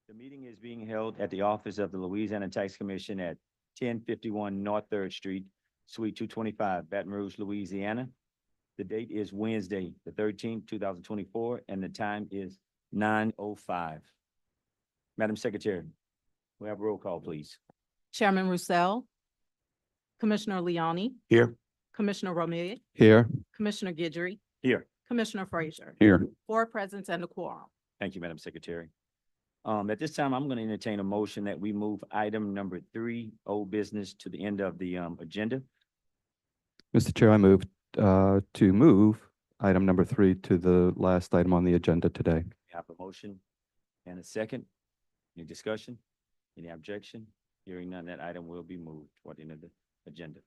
The meeting is being held at the office of the Louisiana Tax Commission at 1051 North Third Street, Suite 225, Baton Rouge, Louisiana. The date is Wednesday, the 13th, 2024, and the time is 9:05. Madam Secretary, we have a roll call, please. Chairman Roussel, Commissioner Leoni, Here. Commissioner Romeo, Here. Commissioner Guidry, Here. Commissioner Frazier. Here. 4 present and a quorum. Thank you, Madam Secretary. At this time, I'm going to entertain a motion that we move item number 3, old business, to the end of the agenda. Mr. Chair, I move to move item number 3 to the last item on the agenda today. We have a motion and a second. Any discussion? Any objection? Hearing none, that item will be moved toward the end of the agenda.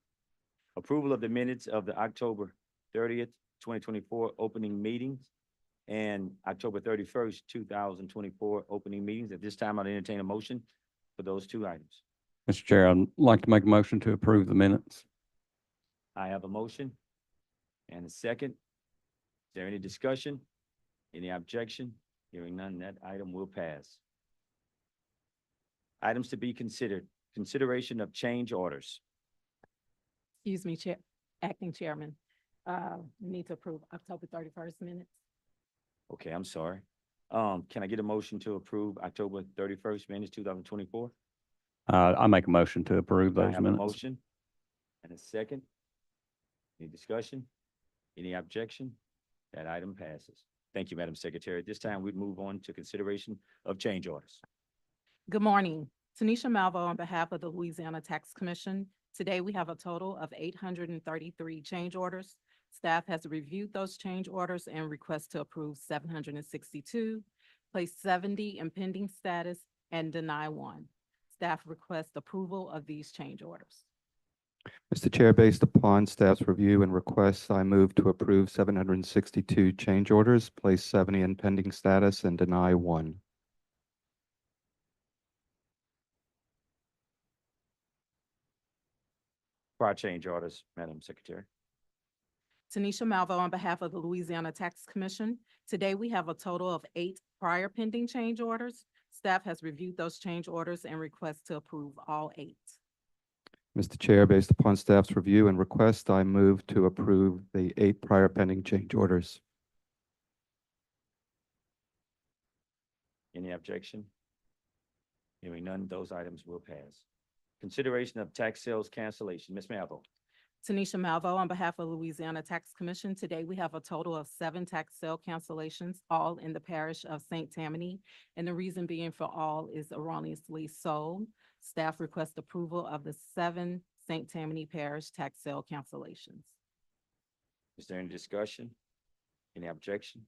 Approval of the minutes of the October 30th, 2024 opening meetings and October 31st, 2024 opening meetings. At this time, I'll entertain a motion for those two items. Mr. Chair, I'd like to make a motion to approve the minutes. I have a motion and a second. Is there any discussion? Any objection? Hearing none, that item will pass. Items to be considered: consideration of change orders. Excuse me, Acting Chairman. We need to approve October 31st minutes. Okay, I'm sorry. Can I get a motion to approve October 31st minutes, 2024? I make a motion to approve I those have a minutes. motion and a second. Any discussion? Any objection? That item passes. Thank you, Madam Secretary. At this time, we move on to consideration of change orders. Good morning. Tanisha Malvo on behalf of the Louisiana Tax Commission. Today, we have a total of 833 change orders. Staff has reviewed those change orders and requests to approve 762, place 70 in pending status, and deny 1. Staff requests approval of these change orders. Mr. Chair, based upon staff's review and requests, I move to approve 762 change orders, place 70 in pending status, and deny 1. Prior change orders, Madam Secretary. Tanisha Malvo on behalf of the Louisiana Tax Commission. Today, we have a total of 8 prior pending change orders. Staff has reviewed those change orders and requests to approve all 8. Mr. Chair, based upon staff's review and request, I move to approve the 8 prior pending change orders. Any objection? Hearing none, those items will pass. Consideration of tax sales cancellation. Ms. Malvo. Tanisha Malvo on behalf of Louisiana Tax Commission. Today, we have a total of 7 tax sale cancellations, all in the parish of St. Tammany. And the reason being for all is erroneously sold. Staff requests approval of the 7 St. Tammany Parish tax sale cancellations. Is there any discussion? Any objection?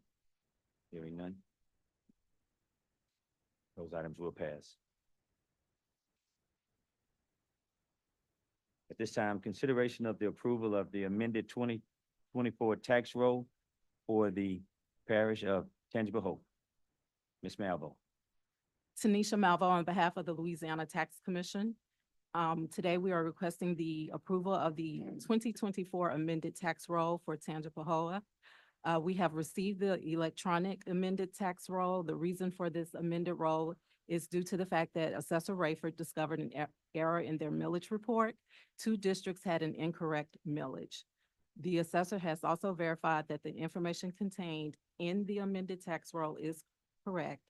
Hearing none. Those items will pass. At this time, consideration of the approval of the amended 2024 tax roll for the parish of Tangible Hope. Ms. Malvo. Tanisha Malvo on behalf of the Louisiana Tax Commission. Today, we are requesting the approval of the 2024 amended tax roll for Tangipahoa. We have received the electronic amended tax roll. The reason for this amended roll is due to the fact that Assessor Rayford discovered an error in their millage report. 2 districts had an incorrect millage. The assessor has also verified that the information contained in the amended tax roll is correct,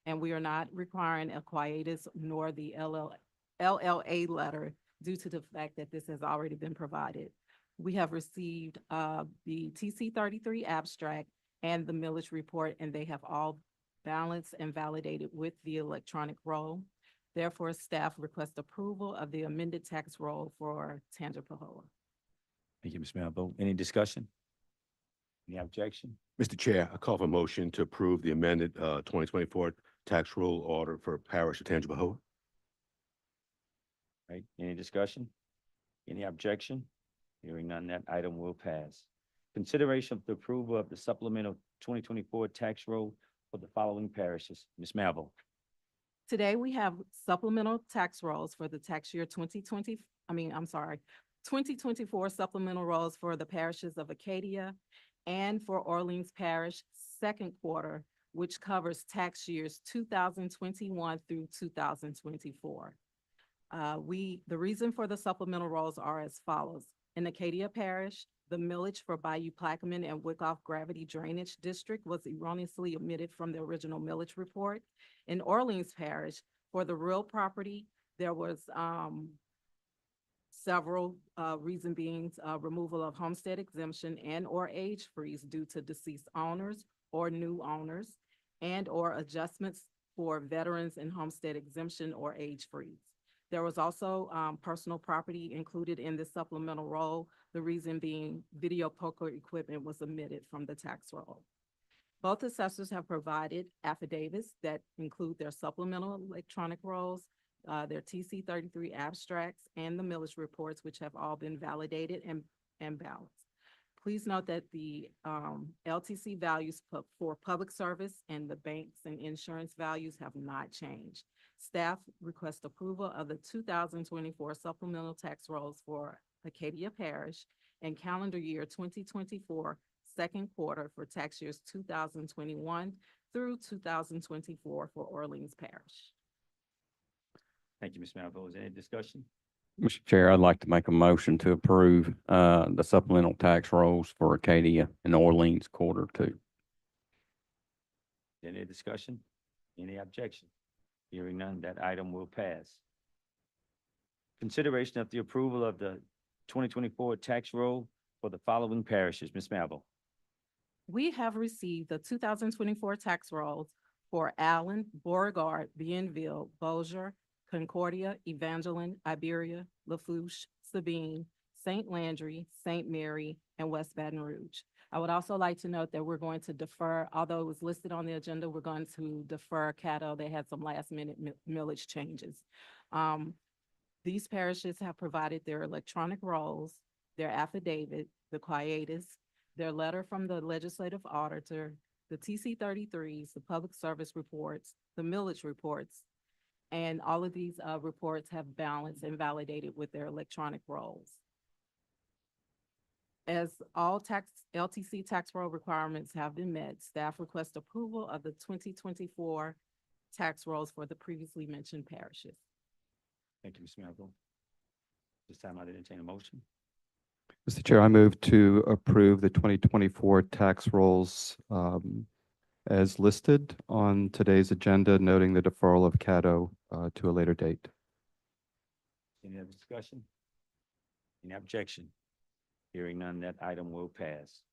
and we are not requiring a quietus nor the LLA letter due to the fact that this has already been provided. We have received the TC 33 abstract and the millage report, and they have all balanced and validated with the electronic roll. Therefore, staff requests approval of the amended tax roll for Tangipahoa. Thank you, Ms. Malvo. Any discussion? Any objection? Mr. Chair, I call for a motion to approve the amended 2024 tax roll order for parish of Tangipahoa. Right, any discussion? Any objection? Hearing none, that item will pass. Consideration of the approval of the supplemental 2024 tax roll for the following parishes. Ms. Malvo. Today, we have supplemental tax rolls for the tax year 2024 supplemental rolls for the parishes of Acadia and for Orleans Parish, second quarter which covers tax years 2021 through 2024. The reason for the supplemental rolls are as follows. In Acadia Parish, the millage for Bayou Plaquemine and Wickoff Gravity Drainage District was erroneously omitted from the original millage report. In Orleans Parish, for the real property, there was several reason being removal of homestead exemption and or age freeze due to deceased owners or new owners, and or adjustments for veterans and homestead exemption or age freeze. There was also personal property included in the supplemental roll, the reason being video poker equipment was omitted from the tax roll. Both assessors have provided affidavits that include their supplemental electronic rolls, their TC 33 abstracts, and the millage reports, which have all been validated and balanced. Please note that the LTC values for public service and the banks and insurance values have not changed. Staff request approval of the 2024 supplemental tax rolls for Acadia Parish and calendar year 2024 second quarter for tax years 2021 through 2024 for Orleans Parish. Thank you, Ms. Malvo. Is there any discussion? Mr. Chair, I'd like to make a motion to approve the supplemental tax rolls for Acadia and Orleans quarter two. Any discussion? Any objection? Hearing none, that item will pass. Consideration of the approval of the 2024 tax roll for the following parishes. Ms. Malvo. We have received the 2024 tax rolls for Allen, Beauregard, Bienville, Bossier, Concordia, Evangeline, Iberia, Lafourche, Sabine, St. Landry, St. Mary, and West Baton Rouge. I would also like to note that we're going to defer, although it was listed on the agenda, we're going to defer Caddo. They had some last minute millage changes. These parishes have provided their electronic rolls, their affidavit, the quietus, their letter from the legislative auditor, the TC 33s, the public service reports, the millage reports, and all of these reports have balanced and validated with their electronic rolls. As all LTC tax roll requirements have been met, staff request approval of the 2024 tax rolls for the previously mentioned parishes. Thank you, Ms. Malvo. This time I'd entertain a motion. Mr. Chair, I move to approve the 2024 tax rolls as listed on today's agenda, noting the deferral of Caddo to a later date. Any other discussion? Any objection? Hearing none, that item will pass.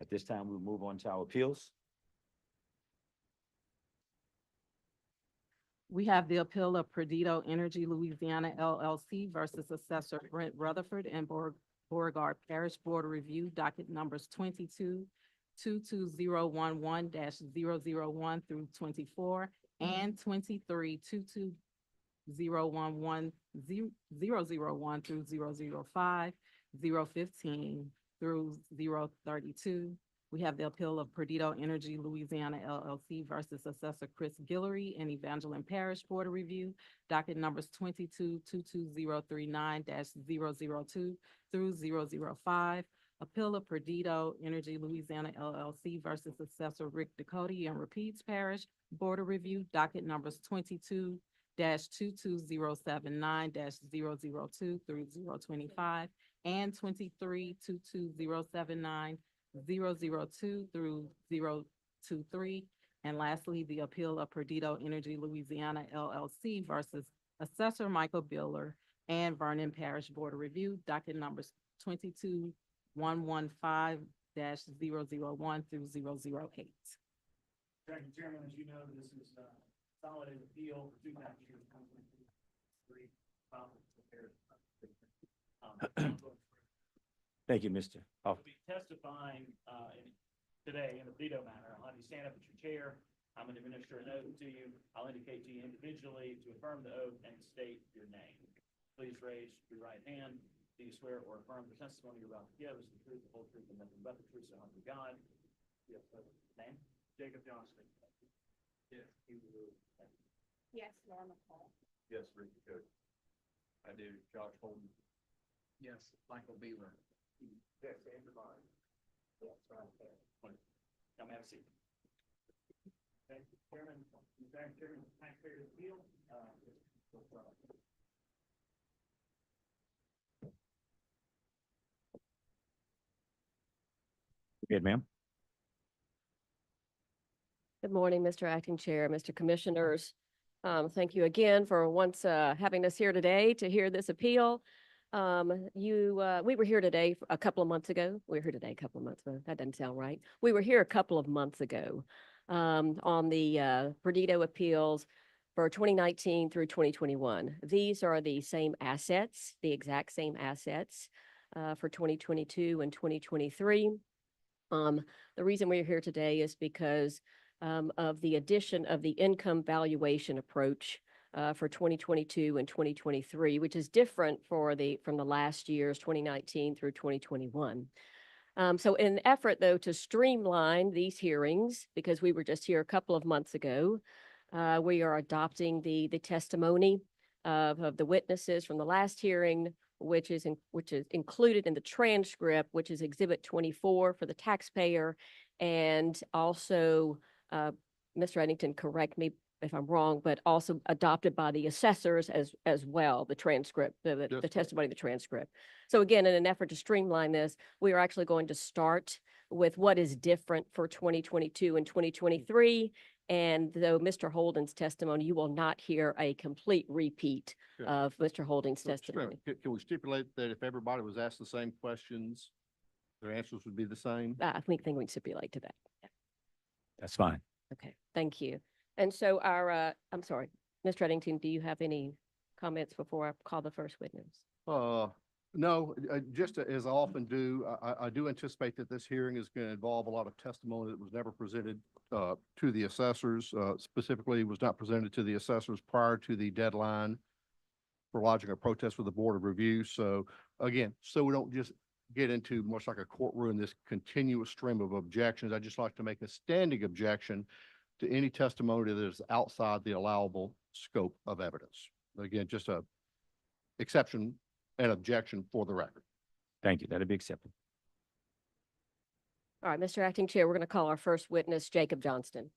At this time, we'll move on to our appeals. We have the appeal of Perdido Energy Louisiana LLC versus Assessor Brent Rutherford and Beauregard Parish Board of Review, docket numbers 22-22011-001 through 24 and 23-22011-001 through 005, 015 through 032. We have the appeal of Perdido Energy Louisiana LLC versus Assessor Chris Guillory and Evangeline Parish Board of Review, docket numbers 22-22039-002 through 005. Appeal of Perdido Energy Louisiana LLC versus Assessor Rick Ducote and Rapides Parish Board of Review, docket numbers 22-22079-002 through 025 and 23-22079-002 through 023. And lastly, the appeal of Perdido Energy Louisiana LLC versus Assessor Michael Biller and Vernon Parish Board of Review, docket numbers 22-115-001 through 008. Thank you, Chairman. As you know, this is a consolidated appeal for 2023. Thank you, Mr. I'll be testifying today in the veto matter. I'll have you stand up at your chair. I'm going to administer an oath to you. I'll indicate to you individually to affirm the oath and state your name. Please raise your right hand. Do you swear or affirm the testimony you're about to give is the truth, the whole truth, and nothing but the truth, so help you God? Yes, name? Jacob Johnston. Yes, Yes, Norma Paul. Yes, Rick Ducote. I do. Josh Holden. Yes, Michael Beaver. Yes, Andrew Vine. Yes, right there. Come have a seat. Okay, Chairman, Mr. Chairman, taxpayer appeal, Good, ma'am. Good morning, Mr. Acting Chair, Mr. Commissioners. Thank you again for once having us here today to hear this appeal. We were here today a couple of months ago. We were here today a couple of months ago. That doesn't sound right. We were here a couple of months ago on the Perdido appeals for 2019 through 2021. These are the same assets, the exact same assets for 2022 and 2023. The reason we're here today is because of the addition of the income valuation approach for 2022 and 2023, which is different from the last year's 2019 through 2021. So in an effort, though, to streamline these hearings, because we were just here a couple of months ago, we are adopting the testimony of the witnesses from the last hearing, which is included in the transcript, which is Exhibit 24 for the taxpayer, and also, Mr. Eddington, correct me if I'm wrong, but also adopted by the assessors as well, the transcript, the testimony, the transcript. So again, in an effort to streamline this, we are actually going to start with what is different for 2022 and 2023. And though Mr. Holden's testimony, you will not hear a complete repeat Sure. of Mr. Holden's So, testimony. Can we stipulate that if everybody was asked the same questions, their answers would be the same? I think we can stipulate to that. That's fine. Okay, thank you. And so I'm sorry, Mr. Eddington, do you have any comments before I call the first witness? No, just as I often do, I do anticipate that this hearing is going to involve a lot of testimony that was never presented to the assessors, specifically was not presented to the assessors prior to the deadline for lodging a protest with the Board of Review. So again, so we don't just get into much like a courtroom, this continuous stream of objections. I'd just like to make a standing objection to any testimony that is outside the allowable scope of evidence. Again, just a exception and objection for the record. Thank you. That'll be accepted. All right, Mr. Acting Chair, we're going to call our first witness, Jacob Johnston.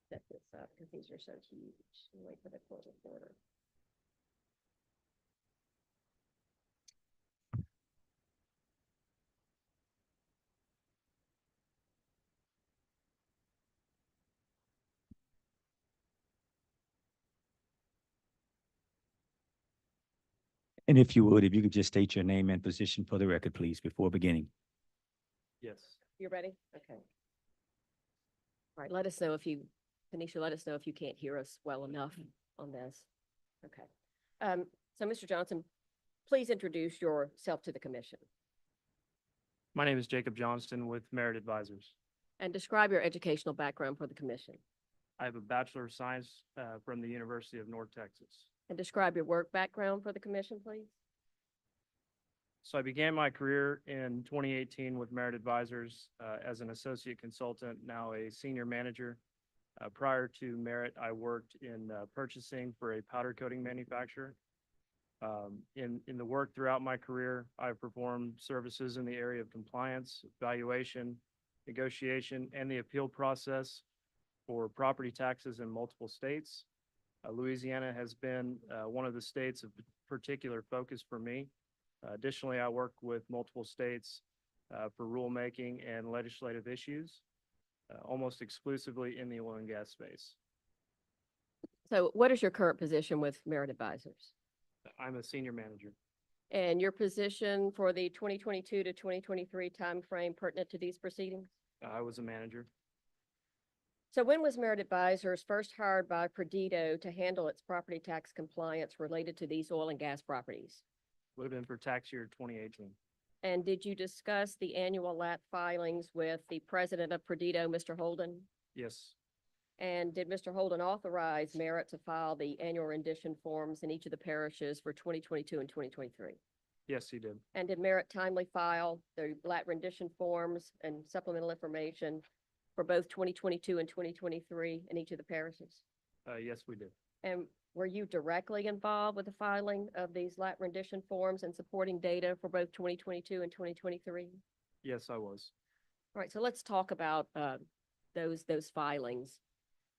Set this up because these are so huge. Wait for the court reporter. And if you would, if you could just state your name and position for the record, please, before beginning. yes. You ready? Okay. All right, let us know if you, Tanisha, let us know if you can't hear us well enough on this. Okay. So Mr. Johnson, please introduce yourself to the commission My name is Jacob Johnston with Merit Advisors. and describe your educational background for the commission I have a Bachelor of Science from the University of North Texas. and describe your work background for the commission, please. So I began my career in 2018 with Merit Advisors as an associate consultant, now a senior manager. Prior to Merit, I worked in purchasing for a powder coating manufacturer. In the work throughout my career, I've performed services in the area of compliance, valuation, negotiation, and the appeal process for property taxes in multiple states. Louisiana has been one of the states of particular focus for me. Additionally, I work with multiple states for rulemaking and legislative issues, almost exclusively in the oil and gas space. So what is your current position with Merit Advisors? I'm a senior manager. And your position for the 2022 to 2023 timeframe pertinent to these proceedings? I was a manager. So when was Merit Advisors first hired by Perdido to handle its property tax compliance related to these oil and gas properties? Would have been for tax year 2018. And did you discuss the annual LAT filings with the president of Perdido, Mr. Holden? Yes, And did Mr. Holden authorize Merit to file the annual rendition forms in each of the parishes for 2022 and 2023? yes, he did. And did Merit timely file the LAT rendition forms and supplemental information for both 2022 and 2023 in each of the parishes? Yes, we did. And were you directly involved with the filing of these LAT rendition forms and supporting data for both 2022 and 2023? Yes, I was. All right, so let's talk about those filings.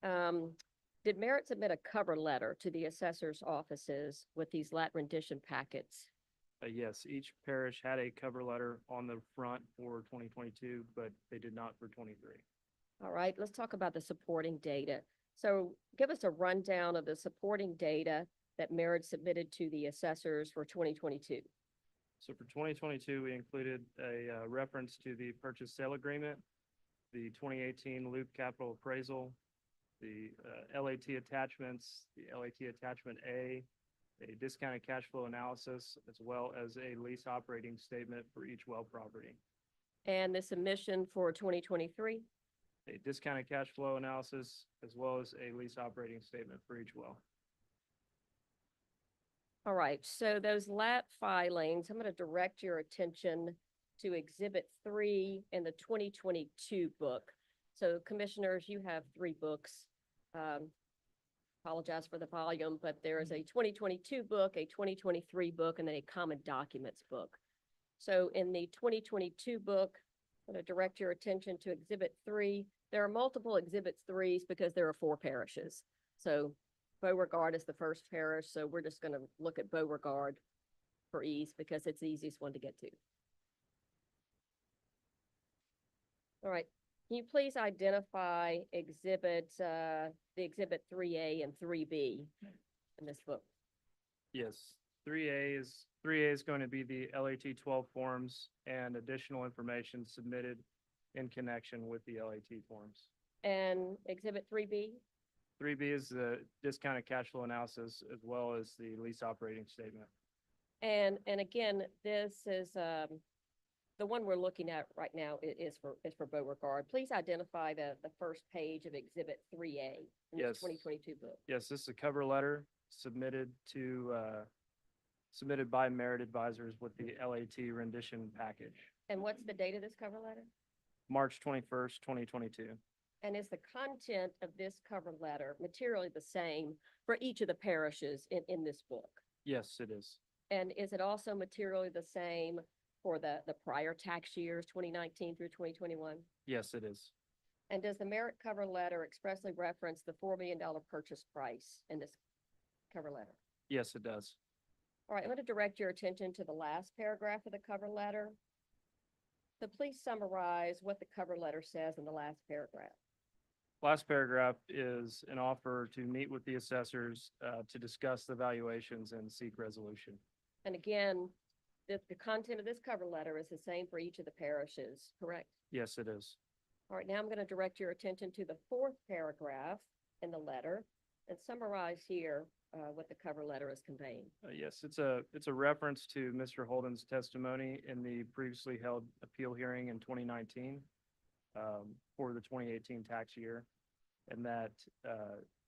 Did Merit submit a cover letter to the assessor's offices with these LAT rendition packets? Yes, each parish had a cover letter on the front for 2022, but they did not for 23. All right, let's talk about the supporting data. So give us a rundown of the supporting data that Merit submitted to the assessors for 2022. So for 2022, we included a reference to the purchase sale agreement, the 2018 Loop Capital Appraisal, the LAT attachments, the LAT attachment A discounted cash flow analysis, as well as a lease operating statement for each well property. And the submission for 2023? A discounted cash flow analysis, as well as a lease operating statement for each well. All right, so those LAT filings, I'm going to direct your attention to Exhibit 3 in the 2022 book. So commissioners, you have 3 books. Apologize for the volume, but there is a 2022 book, a 2023 book, and then a common documents book. So in the 2022 book, I'm going to direct your attention to Exhibit 3. There are multiple Exhibits 3s because there are 4 parishes. So Beauregard is the first parish, so we're just going to look at Beauregard for ease because it's the easiest one to get to. All right, can you please identify the Exhibit 3A and 3B in this book? Yes, 3A is going to be the LAT 12 forms and additional information submitted in connection with the LAT forms. And Exhibit 3B? 3B is the discounted cash flow analysis, as well as the lease operating statement. And again, this is the one we're looking at right now is for Beauregard. Please identify the first page of Exhibit 3A in Yes. this 2022 book. Yes, this is a cover letter submitted by Merit Advisors with the LAT rendition package, And what's the date of this cover letter? March 21st, 2022. And is the content of this cover letter materially the same for each of the parishes in this book? Yes, it is. And is it also materially the same for the prior tax years, 2019 through 2021? Yes, it is. And does the Merit cover letter expressly reference the $4 million purchase price in this cover letter? Yes, it does. All right, I'm going to direct your attention to the last paragraph of the cover letter. So please summarize what the cover letter says in the last paragraph. Last paragraph is an offer to meet with the assessors to discuss the valuations and seek resolution. And again, the content of this cover letter is the same for each of the parishes, correct? Yes, it is. All right, now I'm going to direct your attention to the 4th paragraph in the letter and summarize here what the cover letter is conveying. Yes, it's a reference to Mr. Holden's testimony in the previously held appeal hearing in 2019 for the 2018 tax year, and that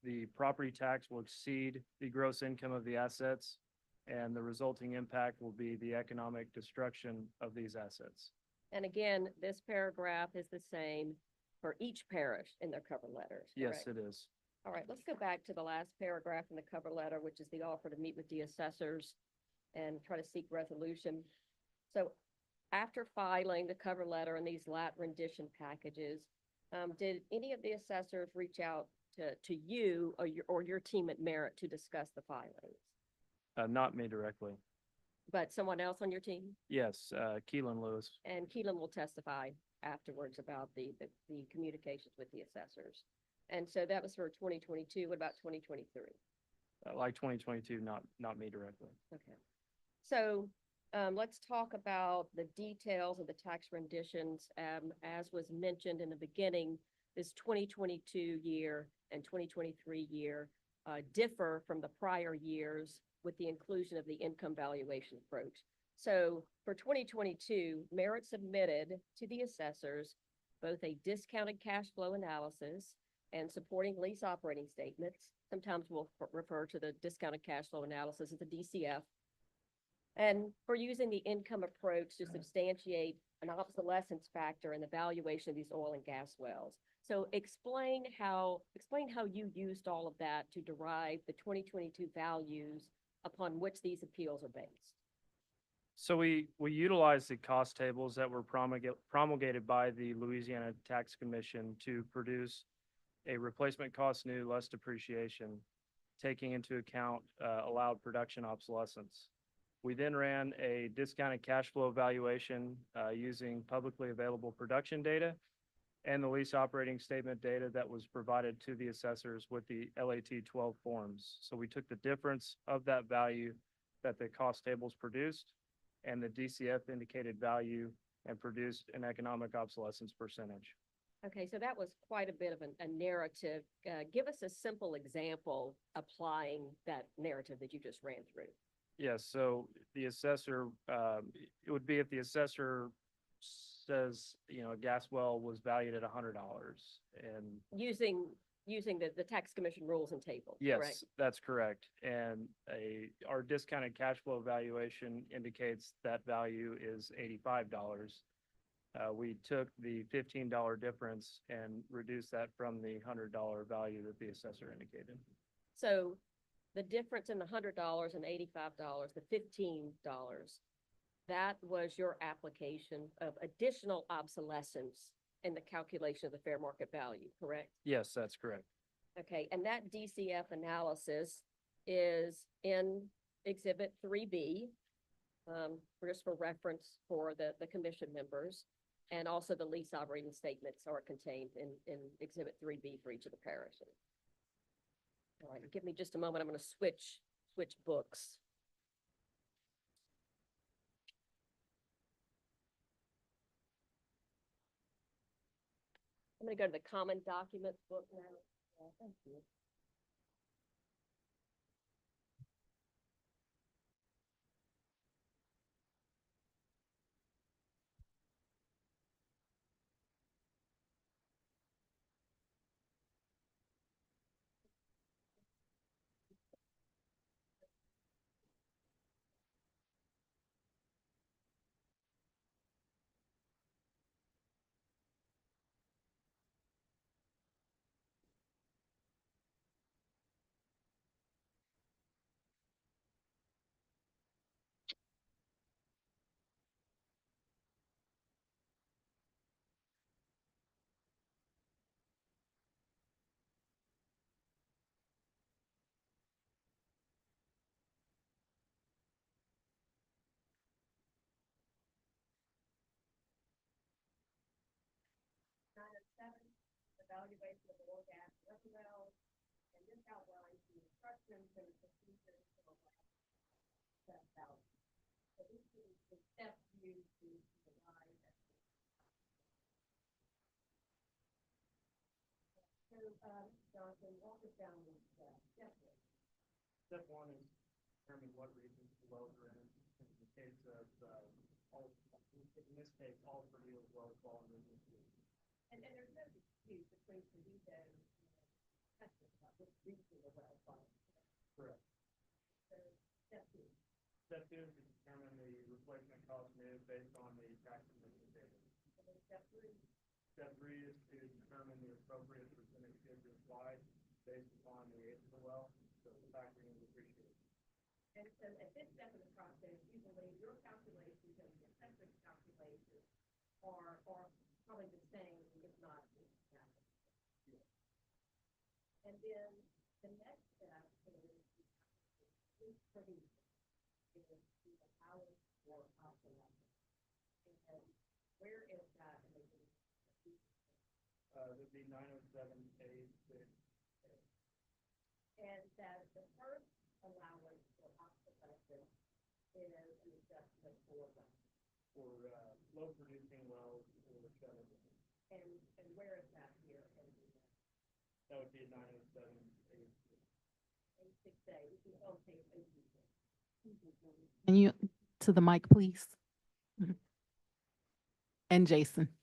the property tax will exceed the gross income of the assets, and the resulting impact will be the economic destruction of these assets. And again, this paragraph is the same for each parish in their cover letters, Yes, correct? it is. All right, let's go back to the last paragraph in the cover letter, which is the offer to meet with the assessors and try to seek resolution. So after filing the cover letter and these LAT rendition packages, did any of the assessors reach out to you or your team at Merit to discuss the filings? Not me directly. But someone else on your team? Yes, Keelan Lewis. And Keelan will testify afterwards about the communications with the assessors. And so that was for 2022. What about 2023? Like 2022, not me directly. Okay. So let's talk about the details of the tax renditions. As was mentioned in the beginning, this 2022 year and 2023 year differ from the prior years with the inclusion of the income valuation approach. So for 2022, Merit submitted to the assessors both a discounted cash flow analysis and supporting lease operating statements. Sometimes we'll refer to the discounted cash flow analysis as the DCF. And for using the income approach to substantiate an obsolescence factor in the valuation of these oil and gas wells. So explain how you used all of that to derive the 2022 values upon which these appeals are based. So we utilize the cost tables that were promulgated by the Louisiana Tax Commission to produce a replacement cost new less depreciation, taking into account allowed production obsolescence. We then ran a discounted cash flow valuation using publicly available production data and the lease operating statement data that was provided to the assessors with the LAT 12 forms. So we took the difference of that value that the cost tables produced and the DCF indicated value and produced an economic obsolescence percentage. Okay, so that was quite a bit of a narrative. Give us a simple example applying that narrative that you just ran through. Yes, so the assessor, it would be if the assessor says, a gas well was valued at $100 and. Using the tax commission rules and tables, correct? Yes, that's correct. And our discounted cash flow valuation indicates that value is $85. We took the $15 difference and reduced that from the $100 value that the assessor indicated. So the difference in the $100 and $85, the $15, that was your application of additional obsolescence in the calculation of the fair market value, correct? Yes, that's correct. Okay, and that DCF analysis is in Exhibit 3B, just for reference for the commission members. And also the lease operating statements are contained in Exhibit 3B for each of the parishes. All right, give me just a moment. I'm going to switch books. I'm going to go to the common documents book now. Thank you. Evaluation of oil, gas, well, and this outlines the instructions and procedures for that value. So this is the steps used to provide that. So, Jonathan, walk us down the step. Step one is determine what regions the wells are in. In the case of in this case, all three of the wells fall in region 2. And there's no dispute between Toledo and Texas about which region the well falls. Correct. So step 2. Step 2 is to determine the replacement cost new based on the tax commission data. And then step 3. Step 3 is to determine the appropriate percentage to be applied based upon the age of the well, so factoring in depreciation. And so at this step of the process, you believe your calculations and the assessor's calculations are probably the same, if not exactly. Yes. And then the next step is producer. Is the allowance for obsolescence. And where is that in the Would be 907A6. And that the first allowance for obsolescence is an adjustment for For low producing wells or shut-in. and where is that here? And That would be 907. Can you, to the mic, please? Mhm. And Jason.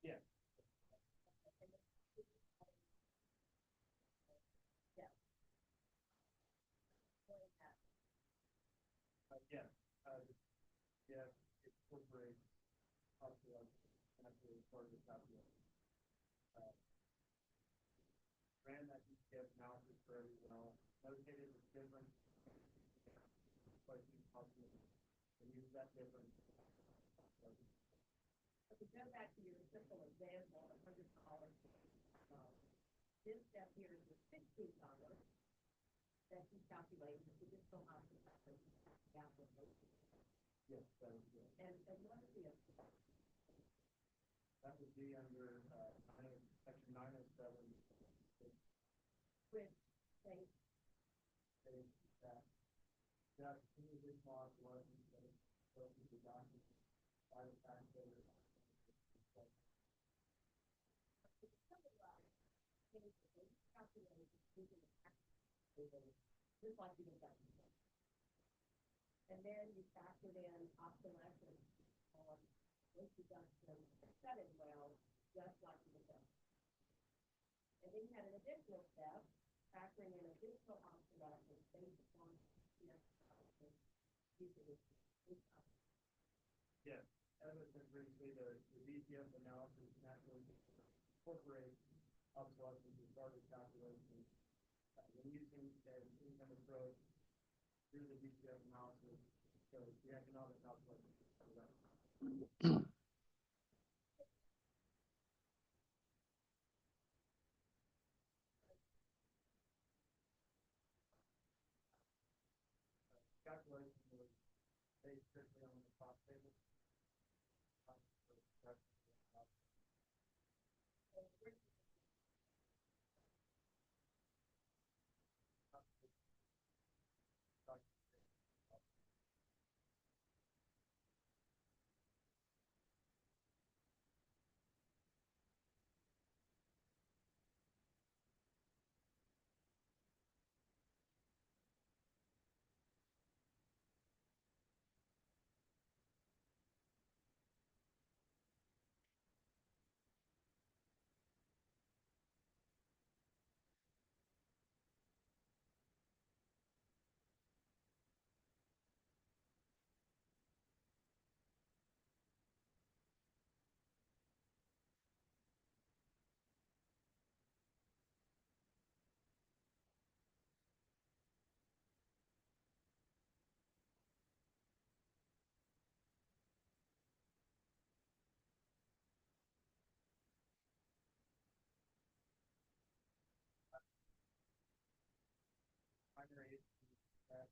Yeah. Yeah, yeah, incorporate population, actually part of the population. Ran that DCF analysis for everyone else, notated it's different. But you possibly can use that different. To go back to your simple example of $100, this step here is the $16 that you calculate with the additional option. Yes, that is good. And what is the? That would be under, section 907. With, say, That any additional obsolescence that is built into the document by the taxpayer. just like you did that. And then you factored in obsolescence on this deduction, set it well, just like you did that. And then you had an additional step, factoring in additional obsolescence based upon Yes, as I said briefly, the DCF analysis naturally incorporates obsolescence as part of the calculation. When using an income approach through the DCF analysis, so the economic obsolescence is part of that. Calculation was based strictly on the cost table. Primary issue that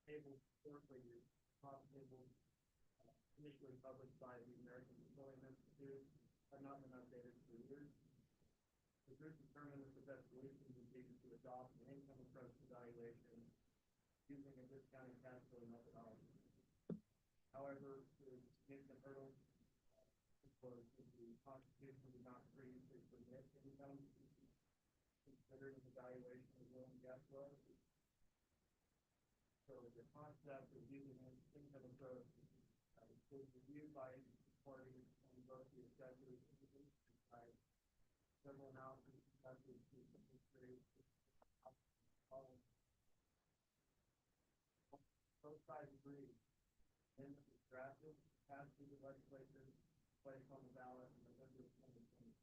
table historically is cost table initially published by the American Petroleum Institute have not been updated for years. The group determined that the best solution would be to adopt an income approach evaluation using a discounted cash flow methodology. However, the significant hurdle was that the Constitution did not previously permit income considered an evaluation of oil and gas wells. So the concept of using an income approach was reviewed by parties on both the assessors and by several analyses conducted to history. Both sides agree. Then it was drafted, passed through the legislature, placed on the ballot in November of 2020.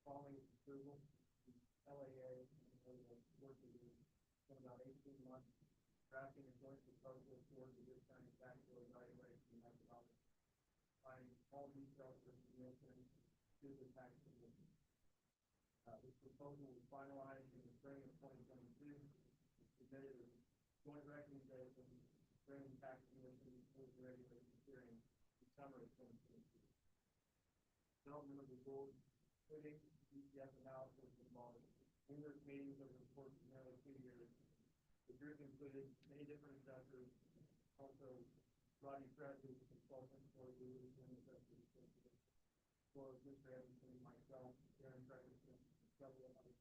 Following its approval, the LAA worked with in about 18 months, drafting a joint proposal for the discounted tax flow evaluation methodology, finding all details for submission to the tax commission. This proposal was finalized in the spring of 2022, submitted a joint recommendation, bringing tax commission to the regulation hearing in summer of 2022. Development of the rules, including DCF analysis, involved numerous meetings over the course of nearly 2 years, The group included many different assessors, also Rodney Fresh is a consultant for the Louisiana Assessors Association, as well as Mr. Evanson, myself, Darren Ferguson, and several others.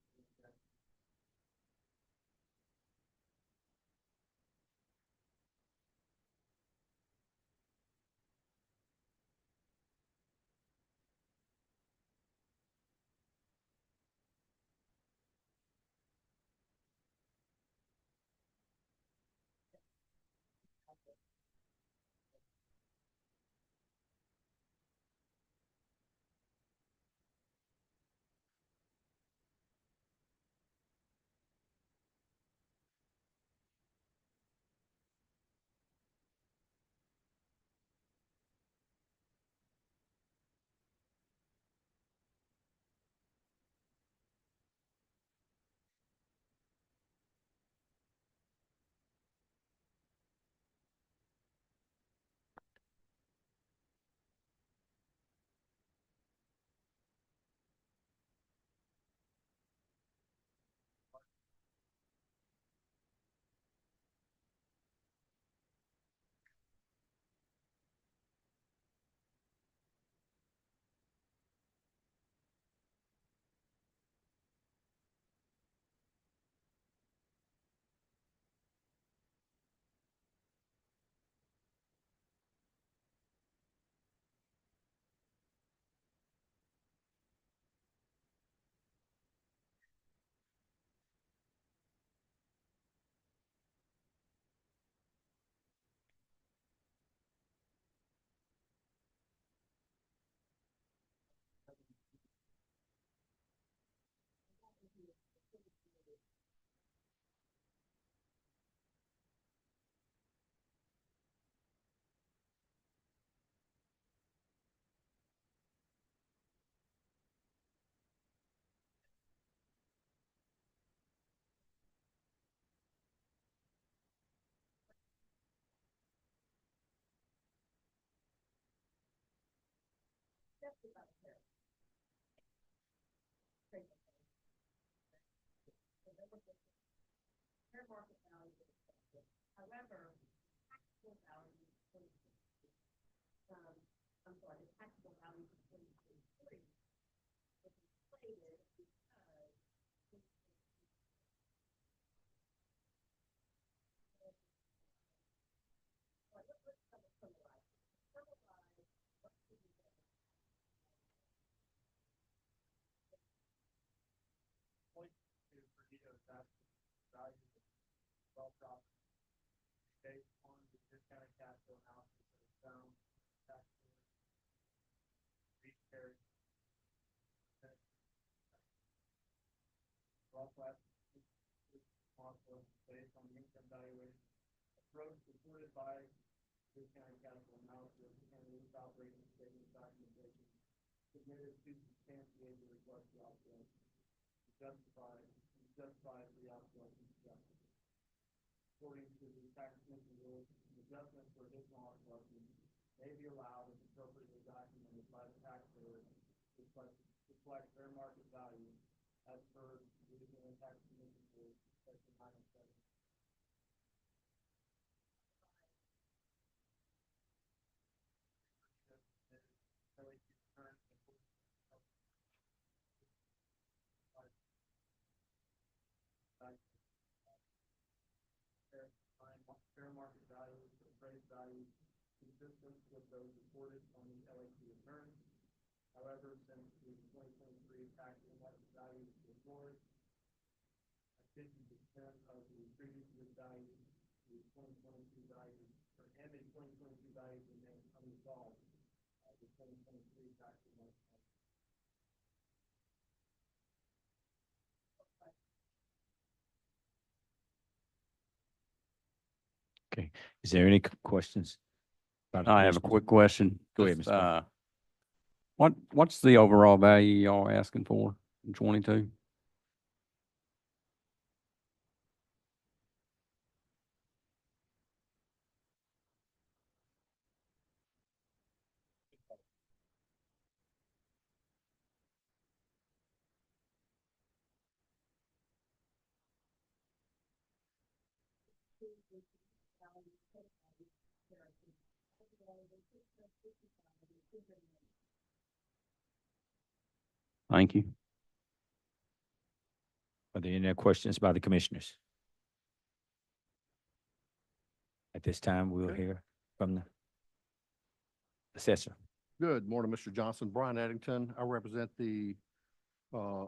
Point to Perdido tax value of well property based on the discounted cash flow analysis that is found tax repair. Also has also based on the income valuation approach supported by discounted cash flow analysis and lease operating statement documentation submitted to substantiate the request for obsolescence. Justify the obsolescence adjustment. According to the tax commission rules, an adjustment for additional obsolescence may be allowed if appropriately documented by the taxpayer to reflect fair market value as per Louisiana Tax Commission rules, section 907. Fair market value, appraised value, consistent with those reported on the LTC return. However, since the 2023 tax index value is restored, 50% of the previous year's value, the 2022 value, and the 2022 value remain unresolved. The 2023 tax index. Okay, is there any questions? by the I have a commissioners? quick question. Go ahead, Just, Mr. Parker. what's the overall value y'all asking for in 22? Thank you. Are there any other questions by the commissioners? At this time, we'll Okay. hear from the assessor. Good morning, Mr. Johnson. Brian Eddington. I represent the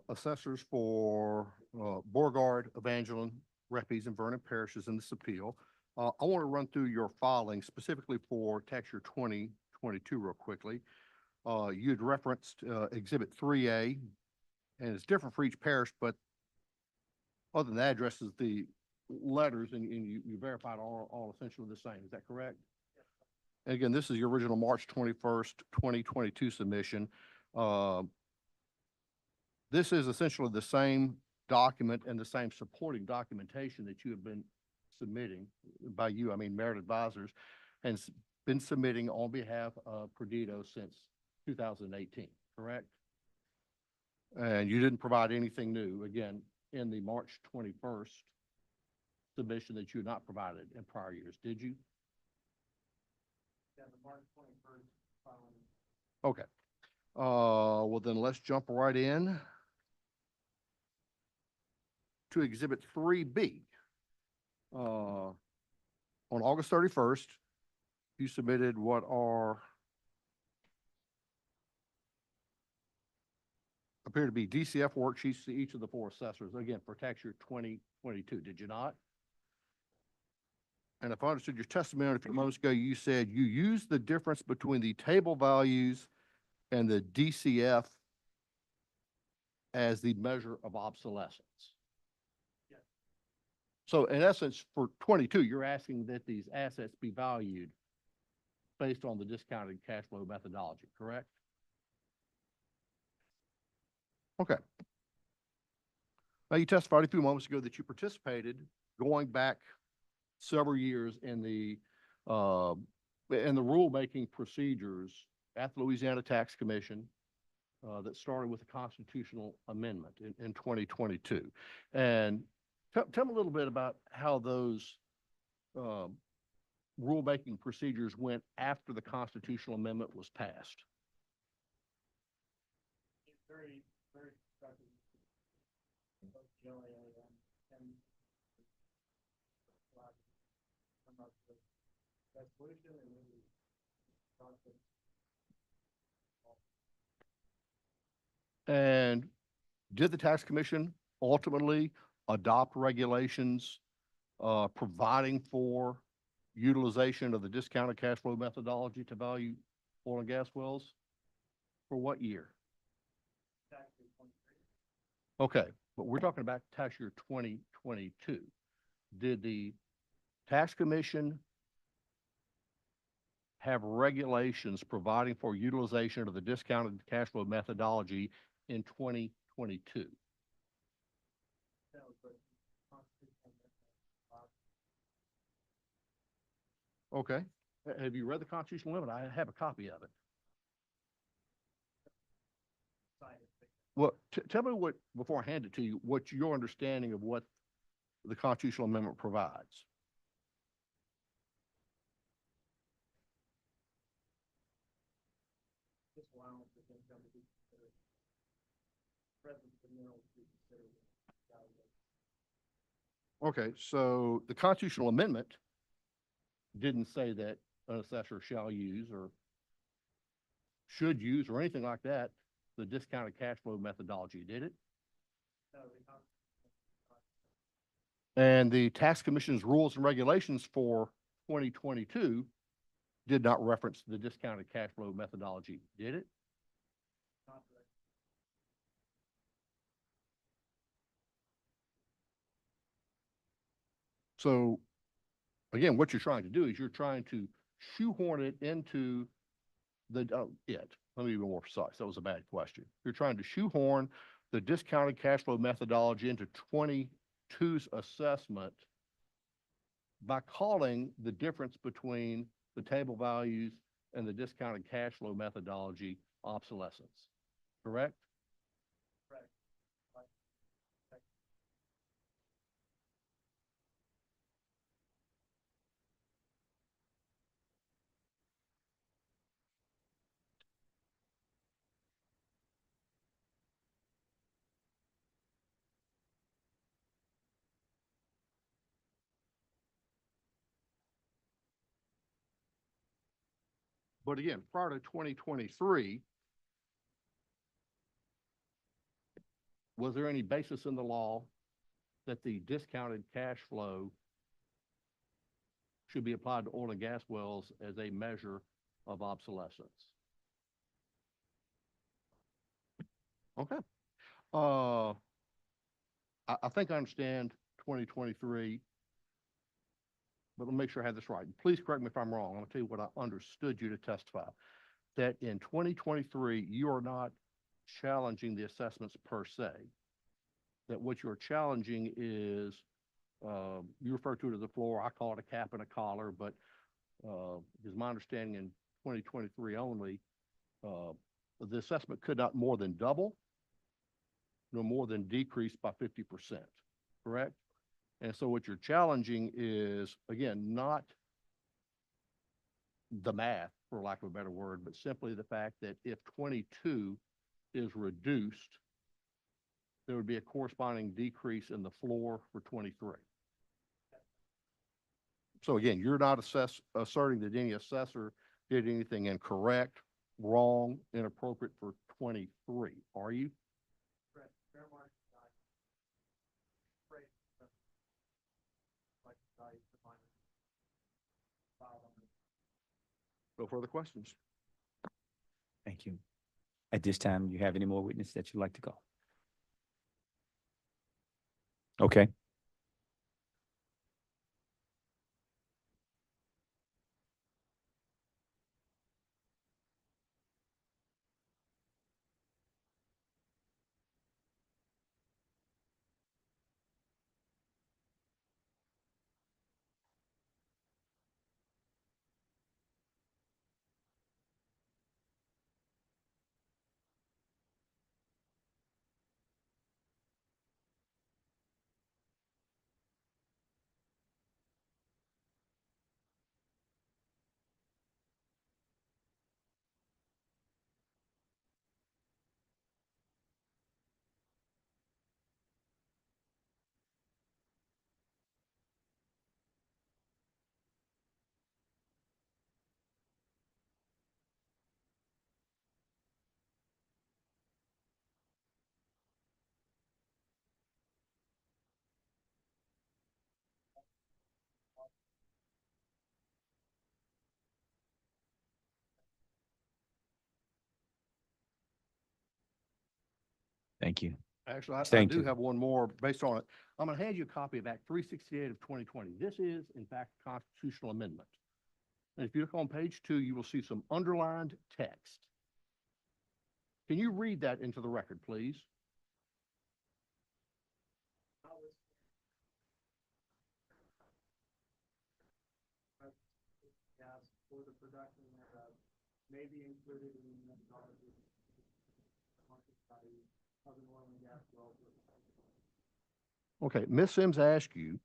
assessors for Beauregard, Evangeline, Reppies, and Vernon parishes in this appeal. I want to run through your filing specifically for tax year 2022 real quickly. You'd referenced Exhibit 3A, and it's different for each parish, but other than the addresses, the letters, and you verified all essentially the same. Is that correct? And again, this is your original March 21st, 2022 submission. This is essentially the same document and the same supporting documentation that you have been submitting. By you, I mean Merit Advisors, and been submitting on behalf of Perdido since 2018, correct? And you didn't provide anything new, again, in the March 21st submission that you had not provided in prior years, did you? Yeah, the March 21st filing. Okay. Well, then let's jump right in to Exhibit 3B. On August 31st, you submitted what appear to be DCF worksheets to each of the four assessors, again, for tax year 2022, did you not? And if I understood your testimony a few moments ago, you said you used the difference between the table values and the DCF as the measure of obsolescence. Yes. So in essence, for 22, you're asking that these assets be valued based on the discounted cash flow methodology, correct? Okay. Now, you testified a few moments ago that you participated going back several years in the rulemaking procedures at the Louisiana Tax Commission that started with a constitutional amendment in 2022. And tell me a little bit about how those rulemaking procedures went after the constitutional amendment was passed. Very, very constructive. Both Joey and come up with resolution and then we talk with. And did the tax commission ultimately adopt regulations providing for utilization of the discounted cash flow methodology to value oil and gas wells? For what year? Okay, but we're talking about tax year 2022. Did the tax commission have regulations providing for utilization of the discounted cash flow methodology in 2022? Okay. Have you read the constitutional amendment? I have a copy of it. Well, tell me what, before I hand it to you, what's your understanding of what the constitutional amendment provides? This allowance for income to be considered. Presence of minerals to be considered. Okay, so the constitutional amendment didn't say that an assessor shall use or should use or anything like that, the discounted cash flow methodology, did it? No, And the tax commission's rules and regulations for 2022 did not reference the discounted cash flow methodology, did it? So again, what you're trying to do is you're trying to shoehorn it into let me be more precise. That was a bad question. You're trying to shoehorn the discounted cash flow methodology into 22's assessment by calling the difference between the table values and the discounted cash flow methodology obsolescence, correct? But again, prior to 2023, was there any basis in the law that the discounted cash flow should be applied to oil and gas wells as a measure of obsolescence? Okay. I think I understand 2023, but let me make sure I have this right. Please correct me if I'm wrong. I'm gonna tell you what I understood you to testify. That in 2023, you are not challenging the assessments per se. That what you're challenging is, you refer to it as a floor, I call it a cap and a collar, but is my understanding in 2023 only, the assessment could not more than double, no more than decrease by 50%, correct? And so what you're challenging is, again, not the math, for lack of a better word, but simply the fact that if 22 is reduced, there would be a corresponding decrease in the floor for 23. So again, you're not asserting that any assessor did anything incorrect, wrong, inappropriate for 23, are you? No further questions. Thank you. At this time, you have any more witnesses that you'd like to call? Okay. Thank you. Actually, I Thank do you. have one more based on it. I'm going to hand you a copy of Act 368 of 2020. This is, in fact, a constitutional amendment. And if you look on page 2, you will see some underlined text. Can you read that into the record, please? Gas for the production thereof may be included in the methodology market value of an oil and gas well. Okay, Ms. Sims asked you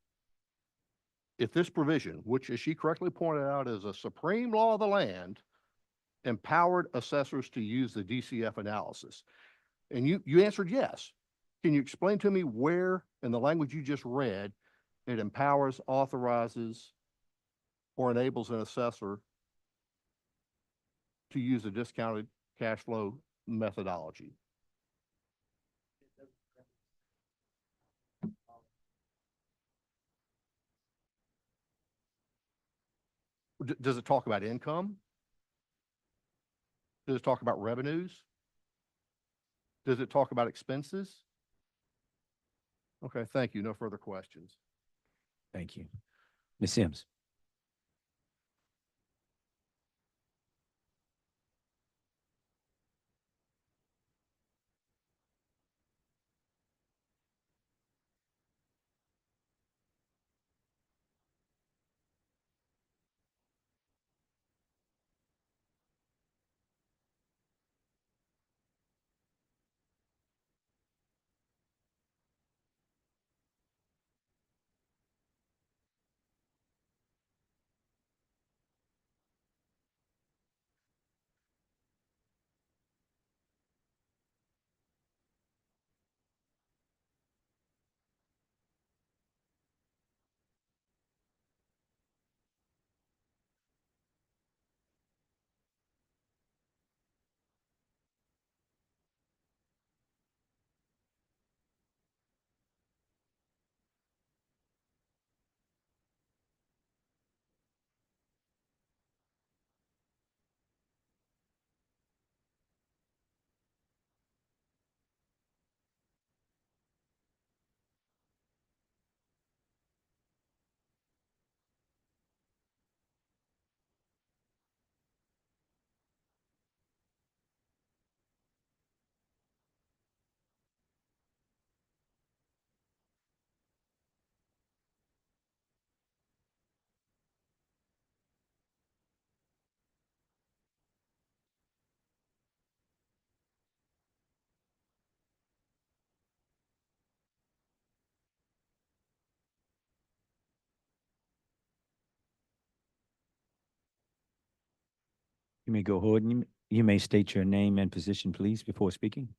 if this provision, which as she correctly pointed out is a supreme law of the land, empowered assessors to use the DCF analysis. And you answered yes. Can you explain to me where in the language you just read it empowers, authorizes, or enables an assessor to use a discounted cash flow methodology? Does it talk about income? Does it talk about revenues? Does it talk about expenses? Okay, thank you. No further questions. Thank you. Ms. Sims. You may go ahead and you may state your name and position, please, before speaking.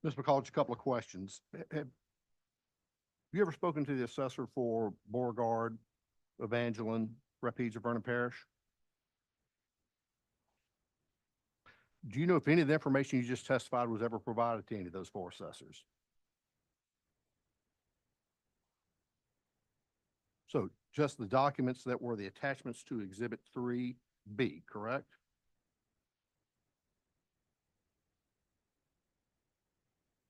Ms. McCall, just a couple of questions. Have you ever spoken to the assessor for Beauregard, Evangeline, Rapides, or Vernon Parish? Do you know if any of the information you just testified was ever provided to any of those four assessors? So just the documents that were the attachments to Exhibit 3B, correct?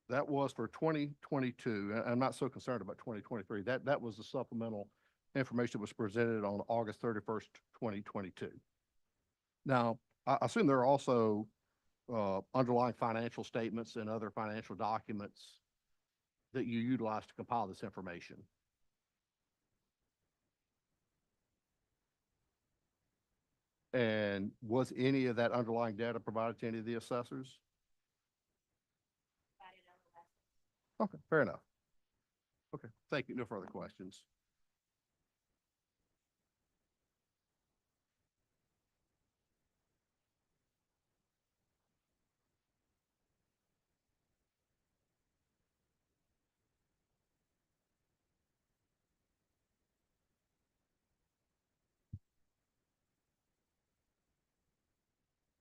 That was for 2022. I'm not so concerned about 2023. That was the supplemental information that was presented on August 31st, 2022. Now, I assume there are also underlying financial statements and other financial documents that you utilize to compile this information. And was any of that underlying data provided to any of the assessors? Okay, fair enough. Okay, thank you. No further questions.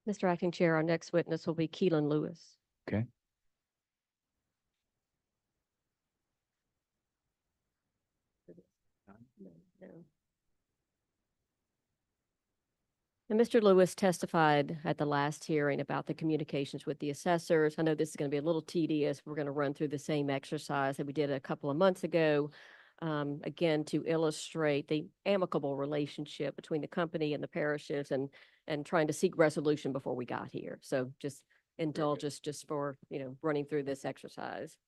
Mr. Acting Chair, our next witness will be Keelan Lewis. Okay. No. And Mr. Lewis testified at the last hearing about the communications with the assessors. I know this is going to be a little tedious. We're going to run through the same exercise that we did a couple of months ago. Again, to illustrate the amicable relationship between the company and the parishes and trying to seek resolution before we got here. So just indulge us just for, running through this exercise.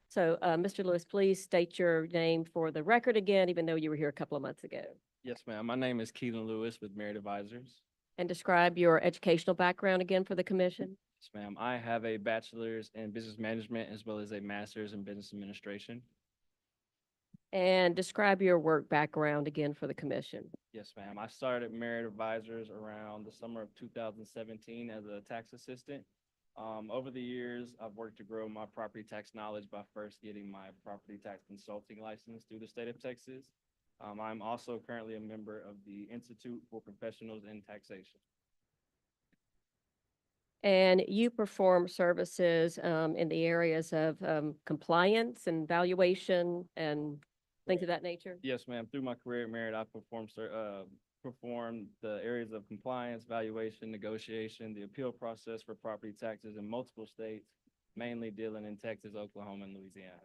So, Mr. Lewis, please state your name for the record again, even though you were here a couple of months ago, Yes, ma'am. My name is Keelan Lewis with Merit Advisors. and describe your educational background again for the commission. Yes, ma'am. I have a bachelor's in business management as well as a master's in business administration. And describe your work background again for the commission. Yes, ma'am. I started Merit Advisors around the summer of 2017 as a tax assistant. Over the years, I've worked to grow my property tax knowledge by first getting my property tax consulting license through the state of Texas. I'm also currently a member of the Institute for Professionals in Taxation. And you perform services in the areas of compliance and valuation and things of that nature? Yes, ma'am. Through my career at Merit, I've performed the areas of compliance, valuation, negotiation, the appeal process for property taxes in multiple states, mainly dealing in Texas, Oklahoma, and Louisiana.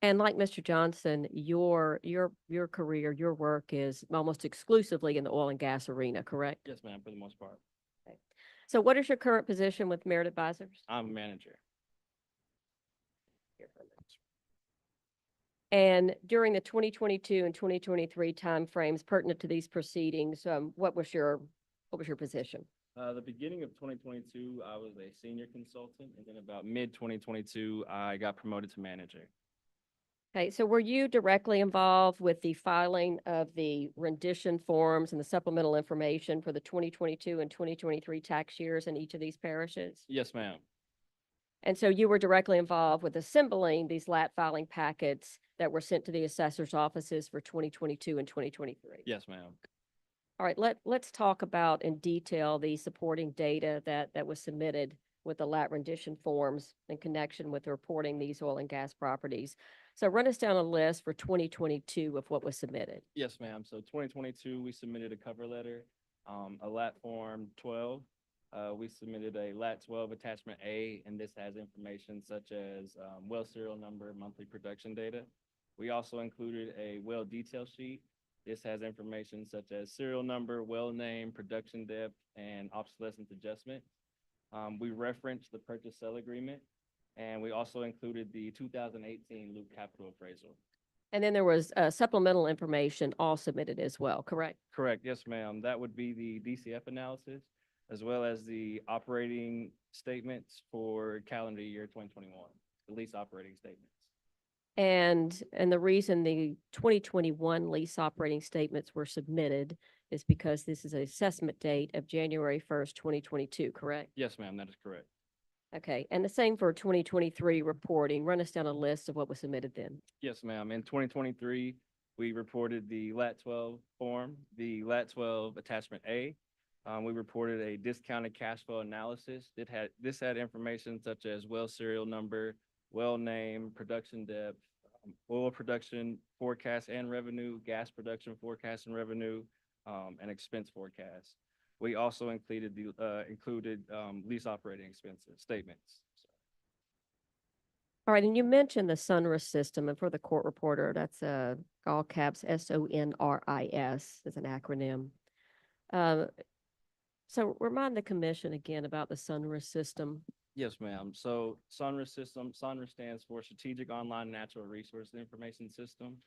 And like Mr. Johnson, your career, your work is almost exclusively in the oil and gas arena, correct? Yes, ma'am, for the most part. So what is your current position with Merit Advisors? I'm a manager. And during the 2022 and 2023 timeframes pertinent to these proceedings, what was your position? The beginning of 2022, I was a senior consultant, and then about mid-2022, I got promoted to manager. Okay, so were you directly involved with the filing of the rendition forms and the supplemental information for the 2022 and 2023 tax years in each of these parishes? Yes, ma'am. And so you were directly involved with assembling these lat filing packets that were sent to the assessor's offices for 2022 and 2023? Yes, ma'am. All right, let's talk about in detail the supporting data that was submitted with the lat rendition forms in connection with reporting these oil and gas properties. So run us down a list for 2022 of what was submitted. Yes, ma'am. So 2022, we submitted a cover letter, a LAT form 12. We submitted a LAT 12 attachment A, and this has information such as well serial number, monthly production data. We also included a well detail sheet. This has information such as serial number, well name, production depth, and obsolescence adjustment. We referenced the purchase sale agreement, and we also included the 2018 Loop Capital Appraisal. And then there was supplemental information all submitted as well, correct? Correct, yes, ma'am. That would be the DCF analysis, as well as the operating statements for calendar year 2021, the lease operating statements. And the reason the 2021 lease operating statements were submitted is because this is an assessment date of January 1st, 2022, correct? Yes, ma'am, that is correct. Okay, and the same for 2023 reporting. Run us down a list of what was submitted then. Yes, ma'am. In 2023, we reported the LAT 12 form, the LAT 12 attachment A. We reported a discounted cash flow analysis. This had information such as well serial number, well name, production depth, oil production forecast and revenue, gas production forecast and revenue, and expense forecast. We also included lease operating expenses statements. All right, and you mentioned the Sunris system, and for the court reporter, that's all caps SONRIS is an acronym. So remind the commission again about the Sunris system. Yes, ma'am. So Sunris system, Sunris stands for Strategic Online Natural Resource Information System.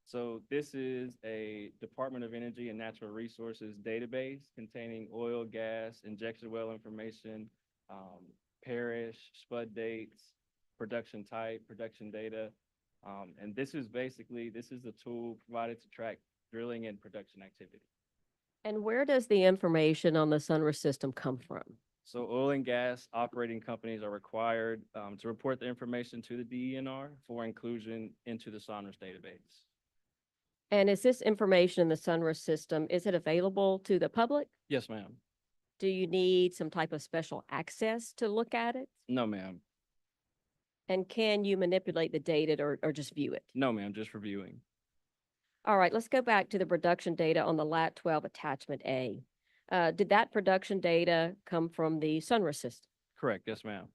So this is a Department of Energy and Natural Resources database containing oil, gas, injection well information, parish, spud dates, production type, production data. And this is the tool provided to track drilling and production activity. And where does the information on the Sunris system come from? So oil and gas operating companies are required to report the information to the DENR for inclusion into the Sunris database. And is this information in the Sunris system, is it available to the public? Yes, ma'am. Do you need some type of special access to look at it? No, ma'am. And can you manipulate the data or just view it? No, ma'am, just reviewing. All right, let's go back to the production data on the Lat 12 Attachment A. Did that production data come from the Sunroof system? Correct, yes, ma'am.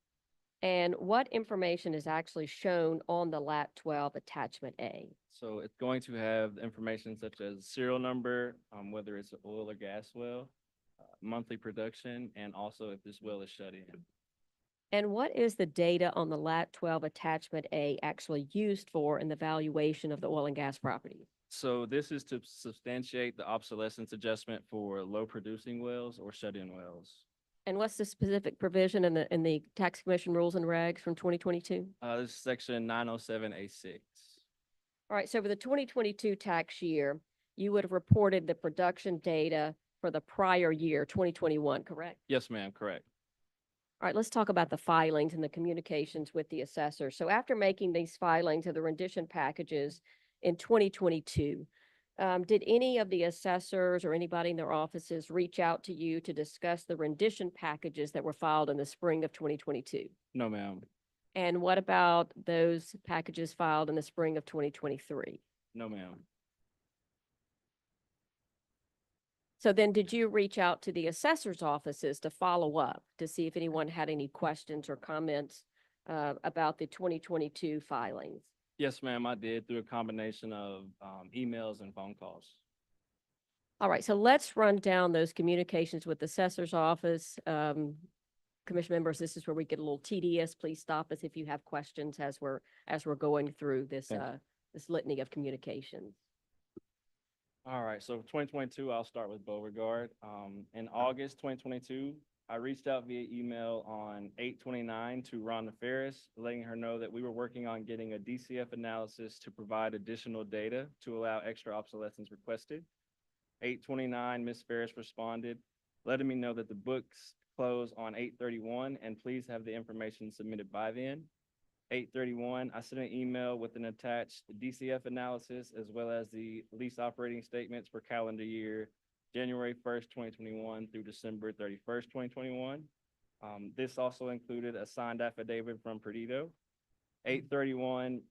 And what information is actually shown on the Lat 12 Attachment A? So it's going to have information such as serial number, whether it's an oil or gas well, monthly production, and also if this well is shut in. And what is the data on the Lat 12 Attachment A actually used for in the valuation of the oil and gas property? So this is to substantiate the obsolescence adjustment for low producing wells or shut-in wells. And what's the specific provision in the Tax Commission rules and regs from 2022? This is section 907A6. All right, so for the 2022 tax year, you would have reported the production data for the prior year, 2021, correct? Yes, ma'am, correct. All right, let's talk about the filings and the communications with the assessor. So after making these filings of the rendition packages in 2022, did any of the assessors or anybody in their offices reach out to you to discuss the rendition packages that were filed in the spring of 2022? No, ma'am. And what about those packages filed in the spring of 2023? No, ma'am. So then did you reach out to the assessor's offices to follow up to see if anyone had any questions or comments about the 2022 filings? Yes, ma'am, I did through a combination of emails and phone calls. All right, so let's run down those communications with the assessor's office. Commission members, this is where we get a little tedious. Please stop us if you have questions as we're going through this this litany of communications. All right, so for 2022, I'll start with Beauregard. In August 2022, I reached out via email on 8/29 to Rhonda Ferris, letting her know that we were working on getting a DCF analysis to provide additional data to allow extra obsolescence requested. 8/29, Ms. Ferris responded, letting me know that the books close on 8/31 and please have the information submitted by then. 8/31, I sent an email with an attached DCF analysis as well as the lease operating statements for calendar year January 1st, 2021 through December 31st, 2021. This also included a signed affidavit from Perdido. 8/31,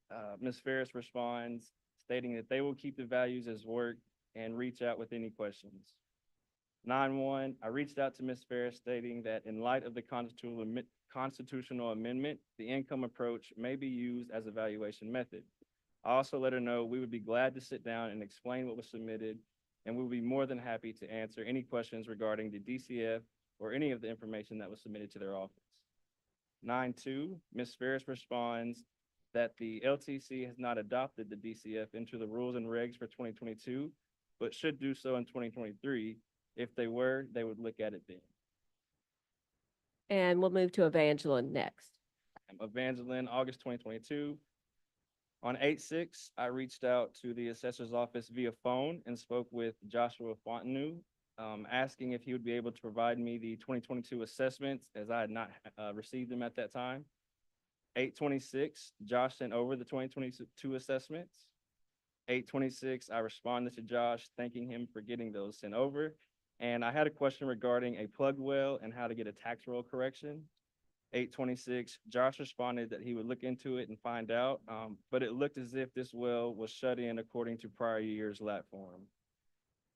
Ms. Ferris responds stating that they will keep the values as worked and reach out with any questions. 9/1, I reached out to Ms. Ferris stating that in light of the constitutional amendment, the income approach may be used as a valuation method. I also let her know we would be glad to sit down and explain what was submitted, and we would be more than happy to answer any questions regarding the DCF or any of the information that was submitted to their office. 9/2, Ms. Ferris responds that the LTC has not adopted the DCF into the rules and regs for 2022, but should do so in 2023. If they were, they would look at it then. And we'll move to Evangeline next. Evangeline, August 2022. On 8/6, I reached out to the assessor's office via phone and spoke with Joshua Fontenot, asking if he would be able to provide me the 2022 assessments as I had not received them at that time. 8/26, Josh sent over the 2022 assessments. 8/26, I responded to Josh, thanking him for getting those sent over. And I had a question regarding a plugged well and how to get a tax roll correction. 8/26, Josh responded that he would look into it and find out, but it looked as if this well was shut in according to prior year's lat form.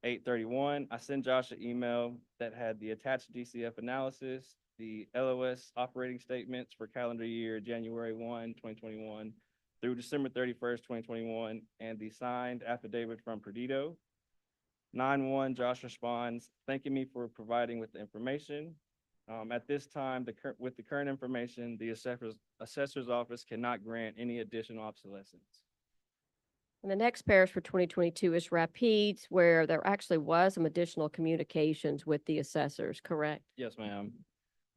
8/31, I sent Josh an email that had the attached DCF analysis, the LOS operating statements for calendar year January 1, 2021 through December 31st, 2021, and the signed affidavit from Perdido. 9/1, Josh responds, thanking me for providing with the information. At this time, with the current information, the assessor's office cannot grant any additional obsolescence. And the next parish for 2022 is Rapides, where there actually was some additional communications with the assessors, correct? Yes, ma'am.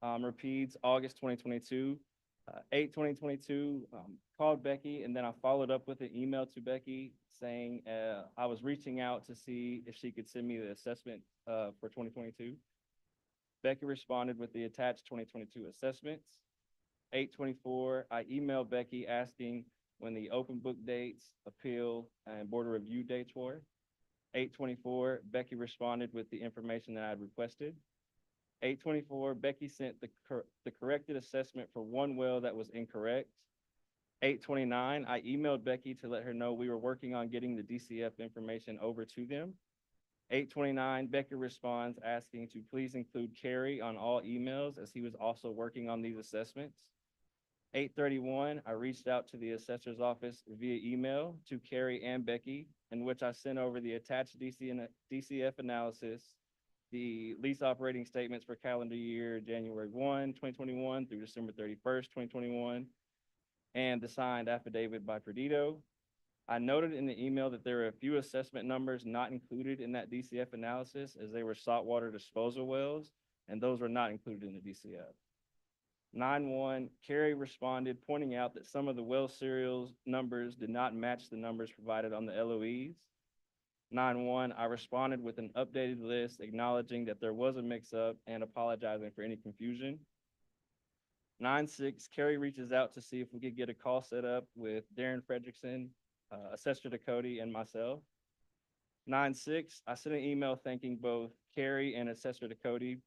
Repeats August 2022, 8/2022, called Becky, and then I followed up with an email to Becky saying I was reaching out to see if she could send me the assessment for 2022. Becky responded with the attached 2022 assessments. 8/24, I emailed Becky asking when the open book dates, appeal, and board of review dates were. 8/24, Becky responded with the information that I had requested. 8/24, Becky sent the corrected assessment for one well that was incorrect. 8/29, I emailed Becky to let her know we were working on getting the DCF information over to them. 8/29, Becky responds asking to please include Carrie on all emails as he was also working on these assessments. 8/31, I reached out to the assessor's office via email to Carrie and Becky, in which I sent over the attached DCF analysis, the lease operating statements for calendar year January 1, 2021 through December 31st, 2021, and the signed affidavit by Perdido. I noted in the email that there are a few assessment numbers not included in that DCF analysis as they were saltwater disposal wells, and those were not included in the DCF. 9/1, Carrie responded pointing out that some of the well serials numbers did not match the numbers provided on the LOEs. 9/1, I responded with an updated list acknowledging that there was a mix-up and apologizing for any confusion. 9/6, Carrie reaches out to see if we could get a call set up with Darren Fredrickson, Assessor Dakota, and myself. 9/6, I sent an email thanking both Carrie and Assessor Dakota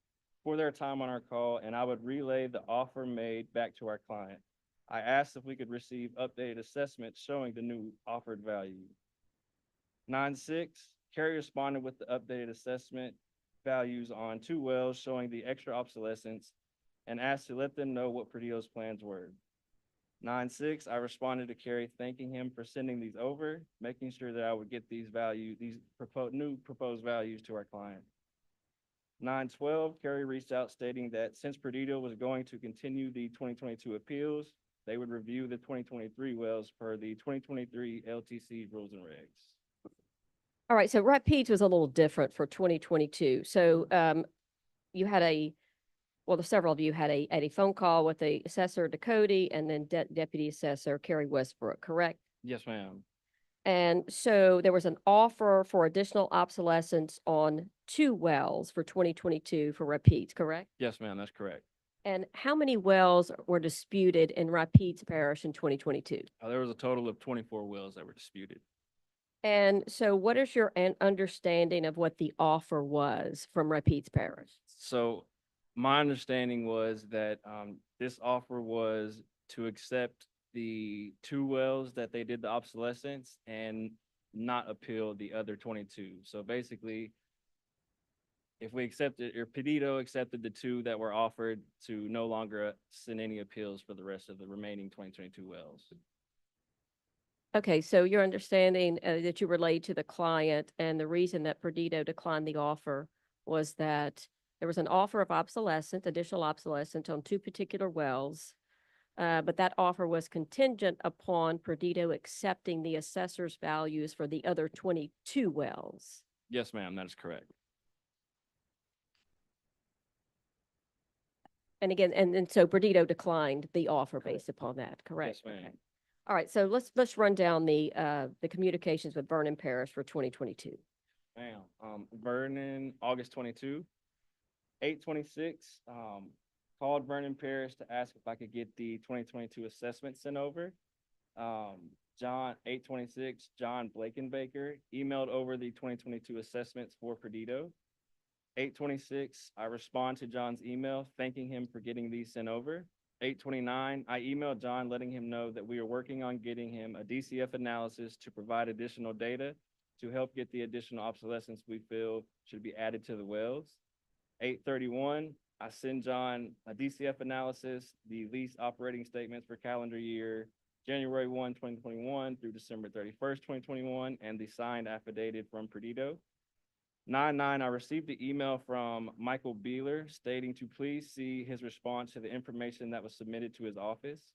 for their time on our call, and I would relay the offer made back to our client. I asked if we could receive updated assessments showing the new offered value. 9/6, Carrie responded with the updated assessment values on 2 wells showing the extra obsolescence and asked to let them know what Perdido's plans were. 9/6, I responded to Carrie thanking him for sending these over, making sure that I would get these new proposed values to our client. 9/12, Carrie reached out stating that since Perdido was going to continue the 2022 appeals, they would review the 2023 wells per the 2023 LTC rules and regs. All right, so Rapides was a little different for 2022. So you had several of you had a phone call with the assessor Dakota and then Deputy Assessor Carrie Westbrook, correct? Yes, ma'am. And so there was an offer for additional obsolescence on 2 wells for 2022 for Rapides, correct? Yes, ma'am, that's correct. And how many wells were disputed in Rapides Parish in 2022? There was a total of 24 wells that were disputed. And so what is your understanding of what the offer was from Rapides Parish? So my understanding was that this offer was to accept the 2 wells that they did the obsolescence and not appeal the other 22. So basically, if we accepted, or Perdido accepted the 2 that were offered, to no longer send any appeals for the rest of the remaining 2022 wells. Okay, so your understanding that you relayed to the client and the reason that Perdido declined the offer was that there was an offer of additional obsolescence on 2 particular wells. But that offer was contingent upon Perdido accepting the assessor's values for the other 22 wells. Yes, ma'am, that is correct. And again, and so Perdido declined the offer Correct. based upon that, correct? Yes, ma'am. Okay. All right, so let's run down the communications with Vernon Parish for 2022. Ma'am, Vernon, August 22, 8/26, called Vernon Parish to ask if I could get the 2022 assessment sent over. John, 8/26, John Blakenbaker emailed over the 2022 assessments for Perdido. 8/26, I respond to John's email, thanking him for getting these sent over. 8/29, I emailed John letting him know that we are working on getting him a DCF analysis to provide additional data to help get the additional obsolescence we feel should be added to the wells. 8/31, I send John a DCF analysis, the lease operating statements for calendar year January 1, 2021 through December 31st, 2021, and the signed affidavit from Perdido. 9/9, I received the email from Michael Beeler stating to please see his response to the information that was submitted to his office.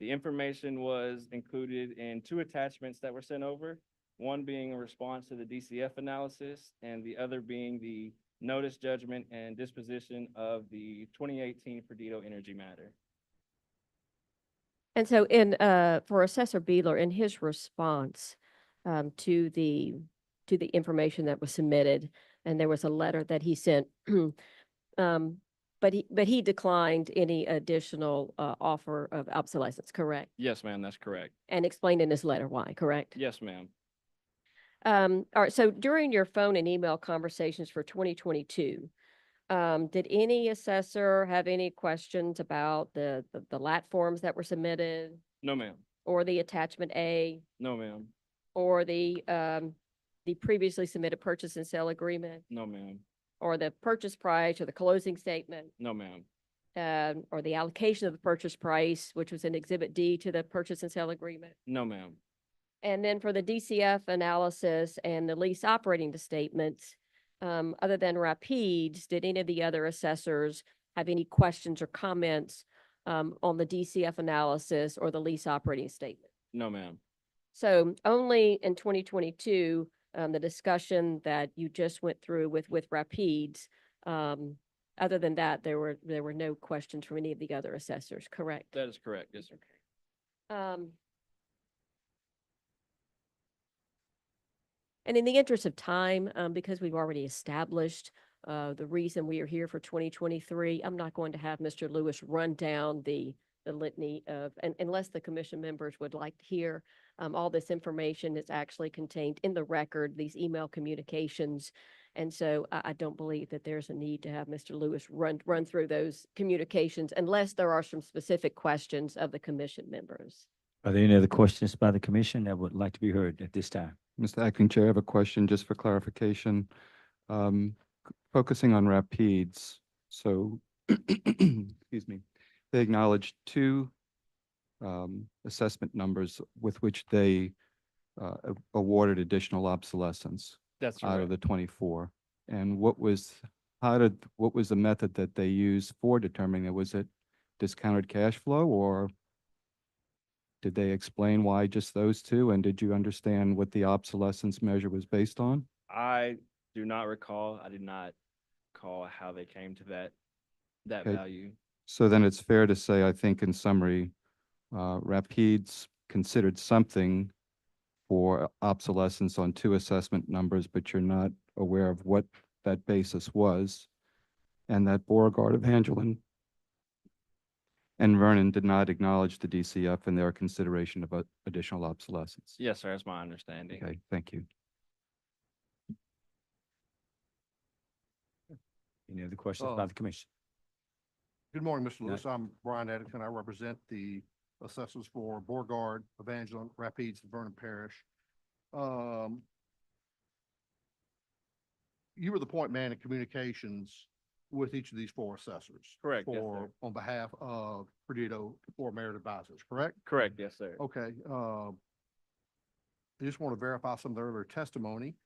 The information was included in 2 attachments that were sent over, one being a response to the DCF analysis and the other being the notice, judgment, and disposition of the 2018 Perdido Energy matter. And so for Assessor Beeler, in his response to the information that was submitted, and there was a letter that he sent, but he declined any additional offer of obsolescence, correct? Yes, ma'am, that's correct. And explained in his letter why, correct? Yes, ma'am. All right, so during your phone and email conversations for 2022, did any assessor have any questions about the LAT forms that were submitted? No, ma'am. or the attachment A, No, ma'am. or the previously submitted purchase and sale agreement, No, ma'am. or the purchase price, or the closing statement, No, ma'am. or the allocation of the purchase price, which was in Exhibit D to the purchase and sale agreement. No, ma'am. And then for the DCF analysis and the lease operating statements, other than Rapides, did any of the other assessors have any questions or comments on the DCF analysis or the lease operating statement? No, ma'am. So only in 2022, the discussion that you just went through with Rapides, other than that, there were no questions from any of the other assessors, correct? That is correct. Yes, sir. And in the interest of time, because we've already established the reason we are here for 2023, I'm not going to have Mr. Lewis run down the litany of, and unless the commission members would like to hear, all this information is actually contained in the record, these email communications. And so I don't believe that there's a need to have Mr. Lewis run through those communications unless there are some specific questions of the commission members. Are there any other questions by the commission that would like to be heard at this time? Mr. Acting Chair, I have a question just for clarification. Focusing on Rapides, so, excuse me, they acknowledged two assessment numbers with which they awarded additional obsolescence That's out of correct. the 24. And what was the method that they used for determining it? Was it discounted cash flow, or did they explain why just those two? And did you understand what the obsolescence measure was based on? I do not recall. I did not call how they came to that Okay. value. So then it's fair to say, I think in summary, Rapides considered something for obsolescence on two assessment numbers, but you're not aware of what that basis was. And that Beauregard, Evangeline, and Vernon did not acknowledge the DCF in their consideration of additional obsolescence. Yes, sir. That's my understanding. Okay, thank you. Any other questions by Oh. the commission? Good morning, Mr. Yeah. Lewis. I'm Brian Eddington. I represent the assessors for Beauregard, Evangeline, Rapides, and Vernon Parish. You were the point man in communications with each of these four assessors. Correct, yes, For, sir. on behalf of Perdido for Merit Advisors, correct? Correct. Yes, sir. Okay, I just want to verify some of the earlier testimony.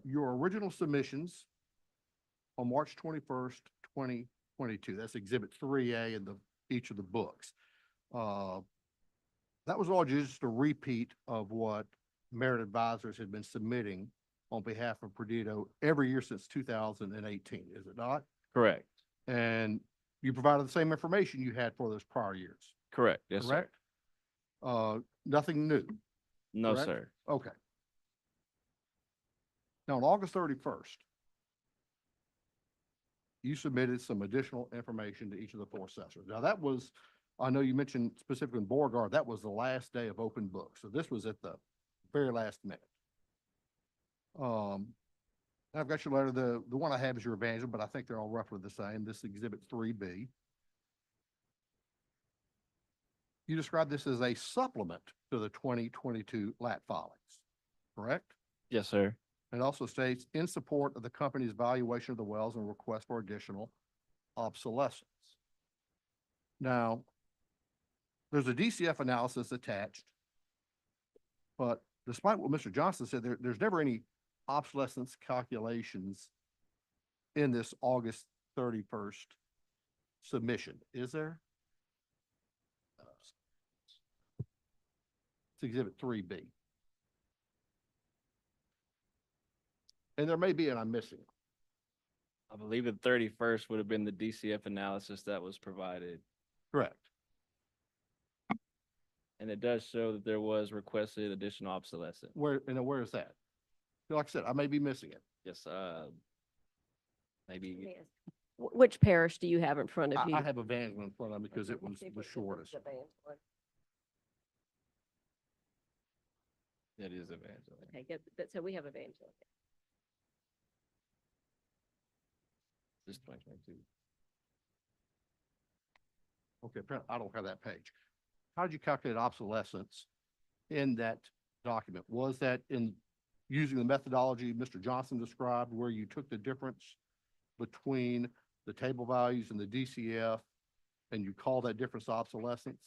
Your original submissions on March 21st, 2022, that's Exhibit 3A in each of the books. That was all just a repeat of what Merit Advisors had been submitting on behalf of Perdido every year since 2018, is it not? Correct. And you provided the same information you had for those prior years, Correct. Yes, sir. correct? Nothing new. No, correct? sir. Okay. Now, on August 31st, you submitted some additional information to each of the four assessors. Now, that was, I know you mentioned specifically in Beauregard, that was the last day of open books. So this was at the very last minute. I've got your letter. The one I have is your Evangeline, but I think they're all roughly the same. This is Exhibit 3B. You described this as a supplement to the 2022 LAT filings, correct? Yes, sir. It also states in support of the company's valuation of the wells and request for additional obsolescence. Now, there's a DCF analysis attached, but despite what Mr. Johnson said, there's never any obsolescence calculations in this August 31st submission, is there? It's Exhibit 3B. And there may be, and I'm missing it. I believe the 31st would have been the DCF analysis that was provided. Correct. And it does show that there was requested additional obsolescence. Where is that? Like I said, I may be missing it. Yes, maybe, Yes. Which parish do you have in front of you? I have Evangeline in front of me because it was See if the we can shortest. put Evangeline. that is Evangeline. Okay, good. So we have Evangeline. This 2022. Okay, apparently I don't have that page. how did you calculate obsolescence in that document? Was that in using the methodology Mr. Johnson described, where you took the difference between the table values and the DCF, and you call that difference obsolescence?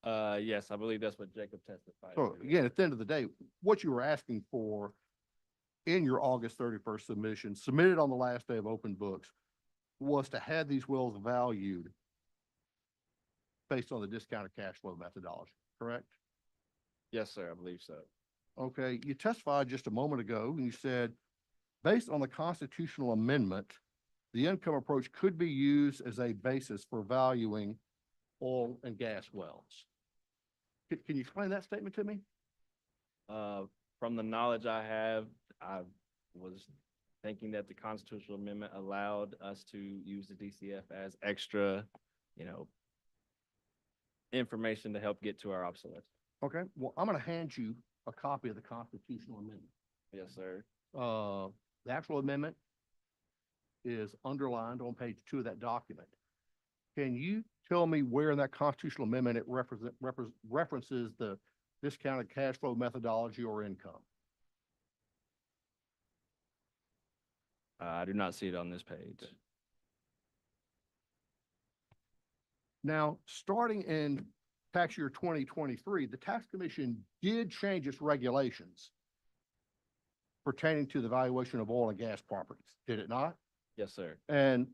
Yes, I believe that's what Jacob testified. So to. again, at the end of the day, what you were asking for in your August 31st submission, submitted on the last day of open books, was to have these wells valued based on the discounted cash flow methodology, correct? Yes, sir, I believe so. Okay, you testified just a moment ago and you said, based on the constitutional amendment, the income approach could be used as a basis for valuing oil and gas wells. Can you explain that statement to me? From the knowledge I have, I was thinking that the constitutional amendment allowed us to use the DCF as extra, information to help get to our obsolescence. Okay, well, I'm going to hand you a copy of the constitutional amendment. Yes, sir. The actual amendment is underlined on page 2 of that document. Can you tell me where in that constitutional amendment it references the discounted cash flow methodology or income? I do not see it on this page. Now, starting in tax year 2023, the tax commission did change its regulations pertaining to the valuation of oil and gas properties, did it not? Yes, sir. And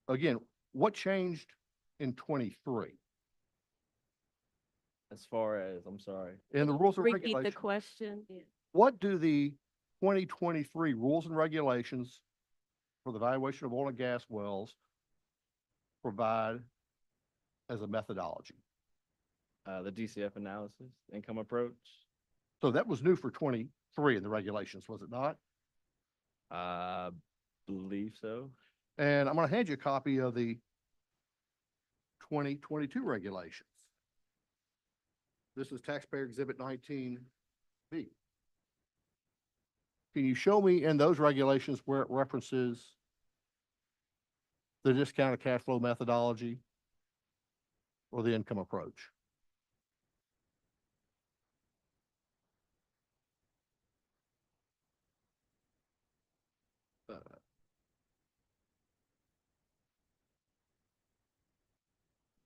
again, what changed in 23? As far as, I'm sorry. In the rules and Repeat the regulations, question. what do the 2023 rules and regulations for the valuation of oil and gas wells provide as a methodology? The DCF analysis, income approach. So that was new for 23 in the regulations, was it not? I believe so. And I'm going to hand you a copy of the 2022 regulations. This is taxpayer exhibit 19B. Can you show me in those regulations where it references the discounted cash flow methodology or the income approach?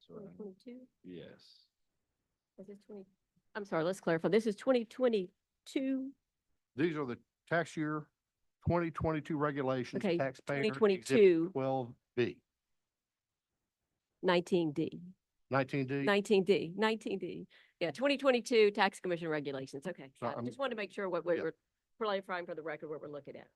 So, 2022? yes. Is this 20? I'm sorry, let's clarify. This is 2022? These are the tax year 2022 regulations, Okay, taxpayer 2022. 12B, 19D. 19D. 19D, 19D. Yeah, 2022 Tax Commission regulations. Okay. So I I'm- just wanted to make sure what we Yeah. were clarifying for the record, what we're looking at.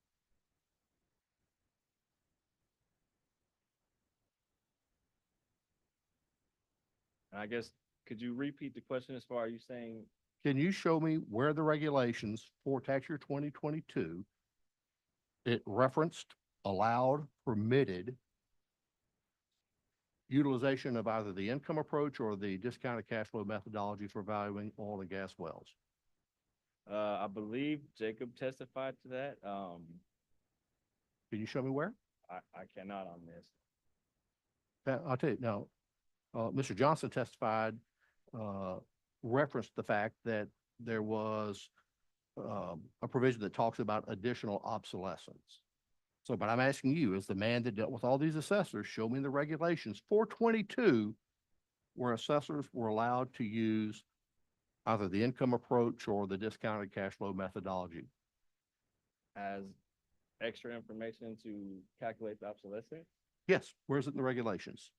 And I guess, could you repeat the question as far as you saying, Can you show me where the regulations for tax year 2022, it referenced, allowed, permitted utilization of either the income approach or the discounted cash flow methodology for valuing oil and gas wells? I believe Jacob testified to that. Can you show me where? I cannot on this. I'll tell you, now, Mr. Johnson testified, referenced the fact that there was a provision that talks about additional obsolescence. So, but I'm asking you, as the man that dealt with all these assessors, show me the regulations for 22 where assessors were allowed to use either the income approach or the discounted cash flow methodology. As extra information to calculate the obsolescence? Yes, where's it in the regulations?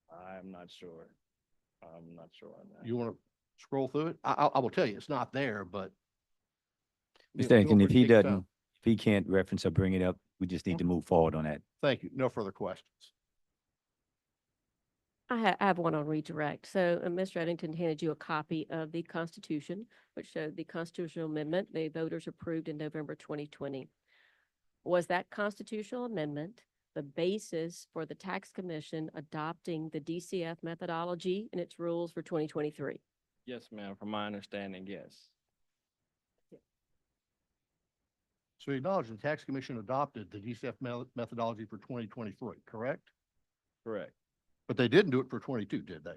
I'm not sure. I'm not sure on that. You want to scroll through it? I will tell you, it's not there, but. you know, Mr. feel Anakin, free if to he take your doesn't, time. if he can't reference or bring it up, we just need to move forward on that. Thank you. No further questions. I have one on redirect. So Mr. Eddington handed you a copy of the Constitution, which showed the constitutional amendment the voters approved in November 2020. Was that constitutional amendment the basis for the tax commission adopting the DCF methodology and its rules for 2023? Yes, ma'am. From my understanding, yes. So you acknowledge the tax commission adopted the DCF methodology for 2023, correct? Correct. But they didn't do it for 22, did they?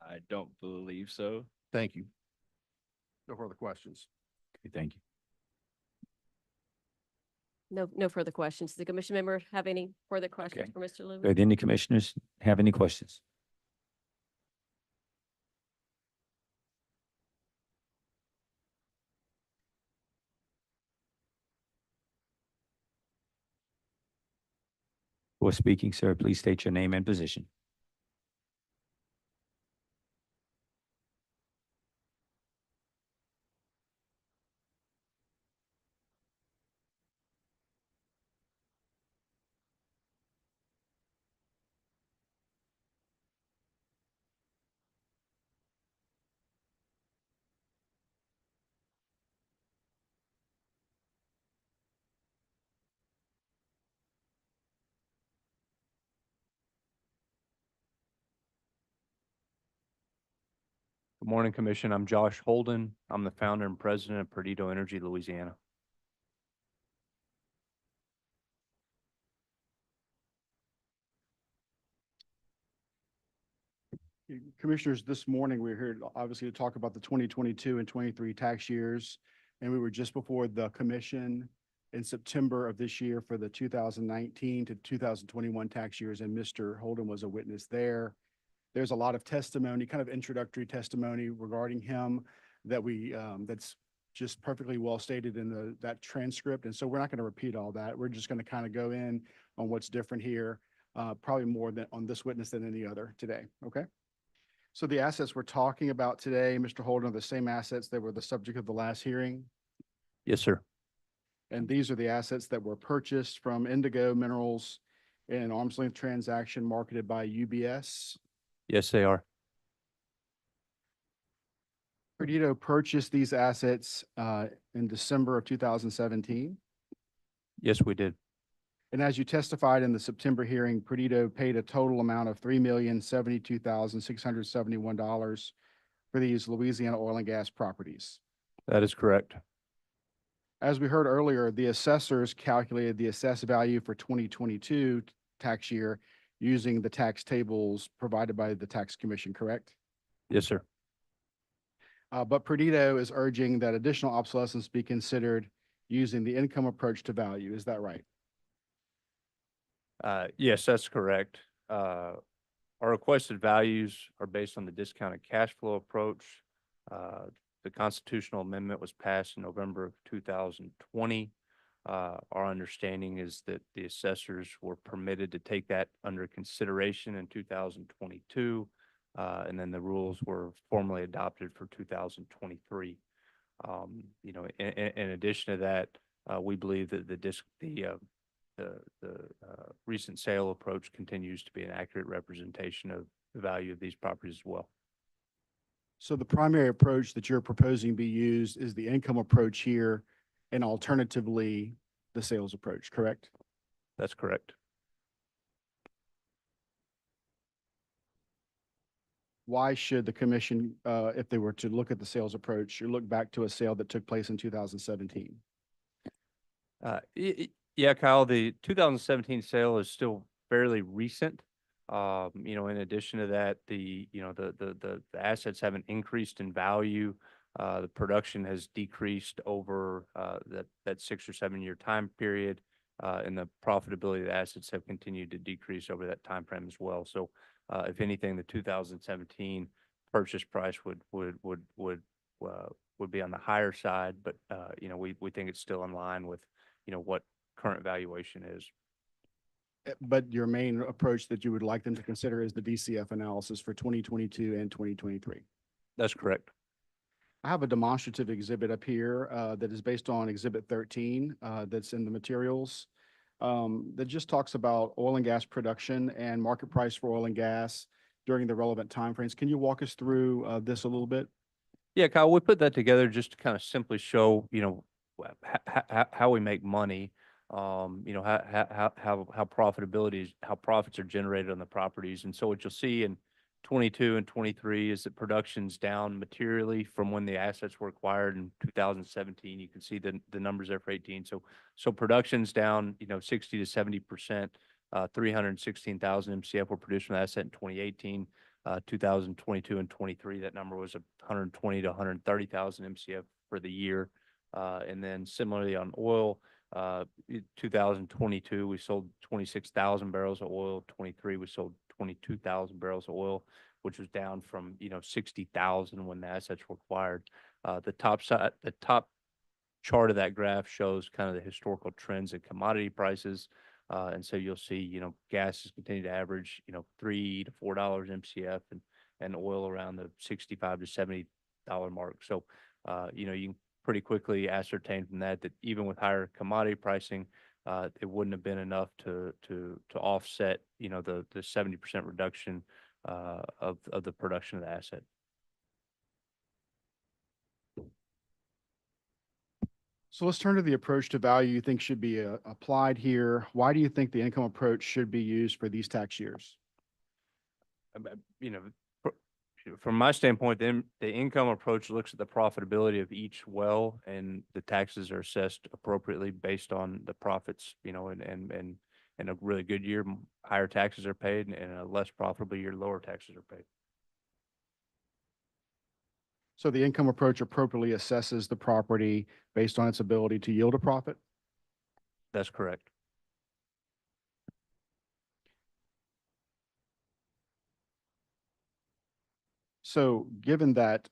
I don't believe so. Thank you. No further questions. Okay, thank you. No further questions. Does the commission member have any further questions Okay. for Mr. Lewis? Good. Any commissioners have any questions? Before speaking, sir, please state your name and position. Good morning, Commission. I'm Josh Holden. I'm the founder and president of Perdido Energy, Louisiana. Commissioners, this morning, we're here obviously to talk about the 2022 and 23 tax years. And we were just before the commission in September of this year for the 2019 to 2021 tax years, and Mr. Holden was a witness there. There's a lot of testimony, kind of introductory testimony regarding him that that's just perfectly well stated in that transcript. And so we're not going to repeat all that. We're just going to kind of go in on what's different here, probably more than on this witness than any other today. Okay. So the assets we're talking about today, Mr. Holden, are the same assets that were the subject of the last hearing. Yes, sir. And these are the assets that were purchased from Indigo Minerals in an arm's length transaction marketed by UBS. Yes, they are. Perdido purchased these assets in December of 2017. Yes, we did. And as you testified in the September hearing, Perdido paid a total amount of $3,072,671 for these Louisiana oil and gas properties. That is correct. As we heard earlier, the assessors calculated the assessed value for 2022 tax year using the tax tables provided by the tax commission, correct? Yes, sir. But Perdido is urging that additional obsolescence be considered using the income approach to value. Is that right? Yes, that's correct. Our requested values are based on the discounted cash flow approach. The constitutional amendment was passed in November of 2020. Our understanding is that the assessors were permitted to take that under consideration in 2022. And then the rules were formally adopted for 2023. In addition to that, we believe that the recent sale approach continues to be an accurate representation of the value of these properties as well. So the primary approach that you're proposing be used is the income approach here, and alternatively, the sales approach, correct? That's correct. Why should the commission, if they were to look at the sales approach, look back to a sale that took place in 2017? Yeah, Kyle, the 2017 sale is still fairly recent. In addition to that, the assets haven't increased in value. The production has decreased over that 6 or 7 year time period, and the profitability of the assets have continued to decrease over that time frame as well. So, if anything, the 2017 purchase price would be on the higher side, but we think it's still in line with what current valuation is. But your main approach that you would like them to consider is the DCF analysis for 2022 and 2023. That's correct. I have a demonstrative exhibit up here that is based on Exhibit 13 that's in the materials that just talks about oil and gas production and market price for oil and gas during the relevant timeframes. Can you walk us through this a little bit? Yeah, Kyle, we put that together just to kind of simply show, how we make money, how profits are generated on the properties. And so what you'll see in 2022 and 23 is that production's down materially from when the assets were acquired in 2017. You can see the numbers there for 18. So production's down, 60 to 70%. 316,000 MCF were produced from the asset in 2018. 2022 and 23, that number was 120 to 130,000 MCF for the year. And then similarly on oil, 2022, we sold 26,000 barrels of oil. 23, we sold 22,000 barrels of oil, which was down from, 60,000 when the assets were acquired. The top chart of that graph shows kind of the historical trends in commodity prices. And so you'll see, gas has continued to average, $3 to $4 MCF and oil around the 65 to $70 mark. So, you can pretty quickly ascertain from that even with higher commodity pricing, it wouldn't have been enough to offset, the 70% reduction of the production of the asset. So let's turn to the approach to value you think should be applied here. Why do you think the income approach should be used for these tax years? You know, from my standpoint, the income approach looks at the profitability of each well, and the taxes are assessed appropriately based on the profits, and in a really good year, higher taxes are paid, and in a less profitable year, lower taxes are paid. So the income approach appropriately assesses the property based on its ability to yield a profit? That's correct. So given that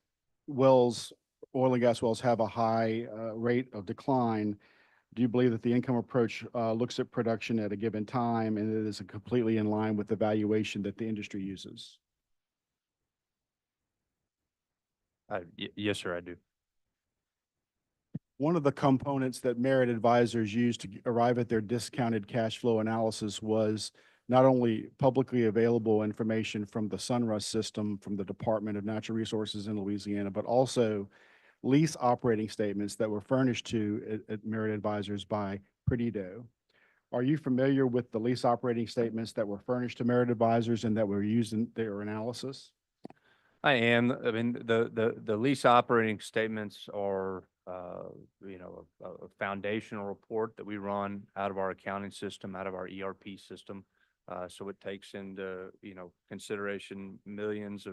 oil and gas wells have a high rate of decline, do you believe that the income approach looks at production at a given time and it is completely in line with the valuation that the industry uses? Yes, sir, I do. One of the components that Merit advisors used to arrive at their discounted cash flow analysis was not only publicly available information from the Sunrus system from the Department of Natural Resources in Louisiana, but also lease operating statements that were furnished to at Merit advisors by Perdido. Are you familiar with the lease operating statements that were furnished to Merit advisors and that were used in their analysis? I am. I mean, the lease operating statements are, a foundational report that we run out of our accounting system, out of our ERP system. So it takes into, consideration millions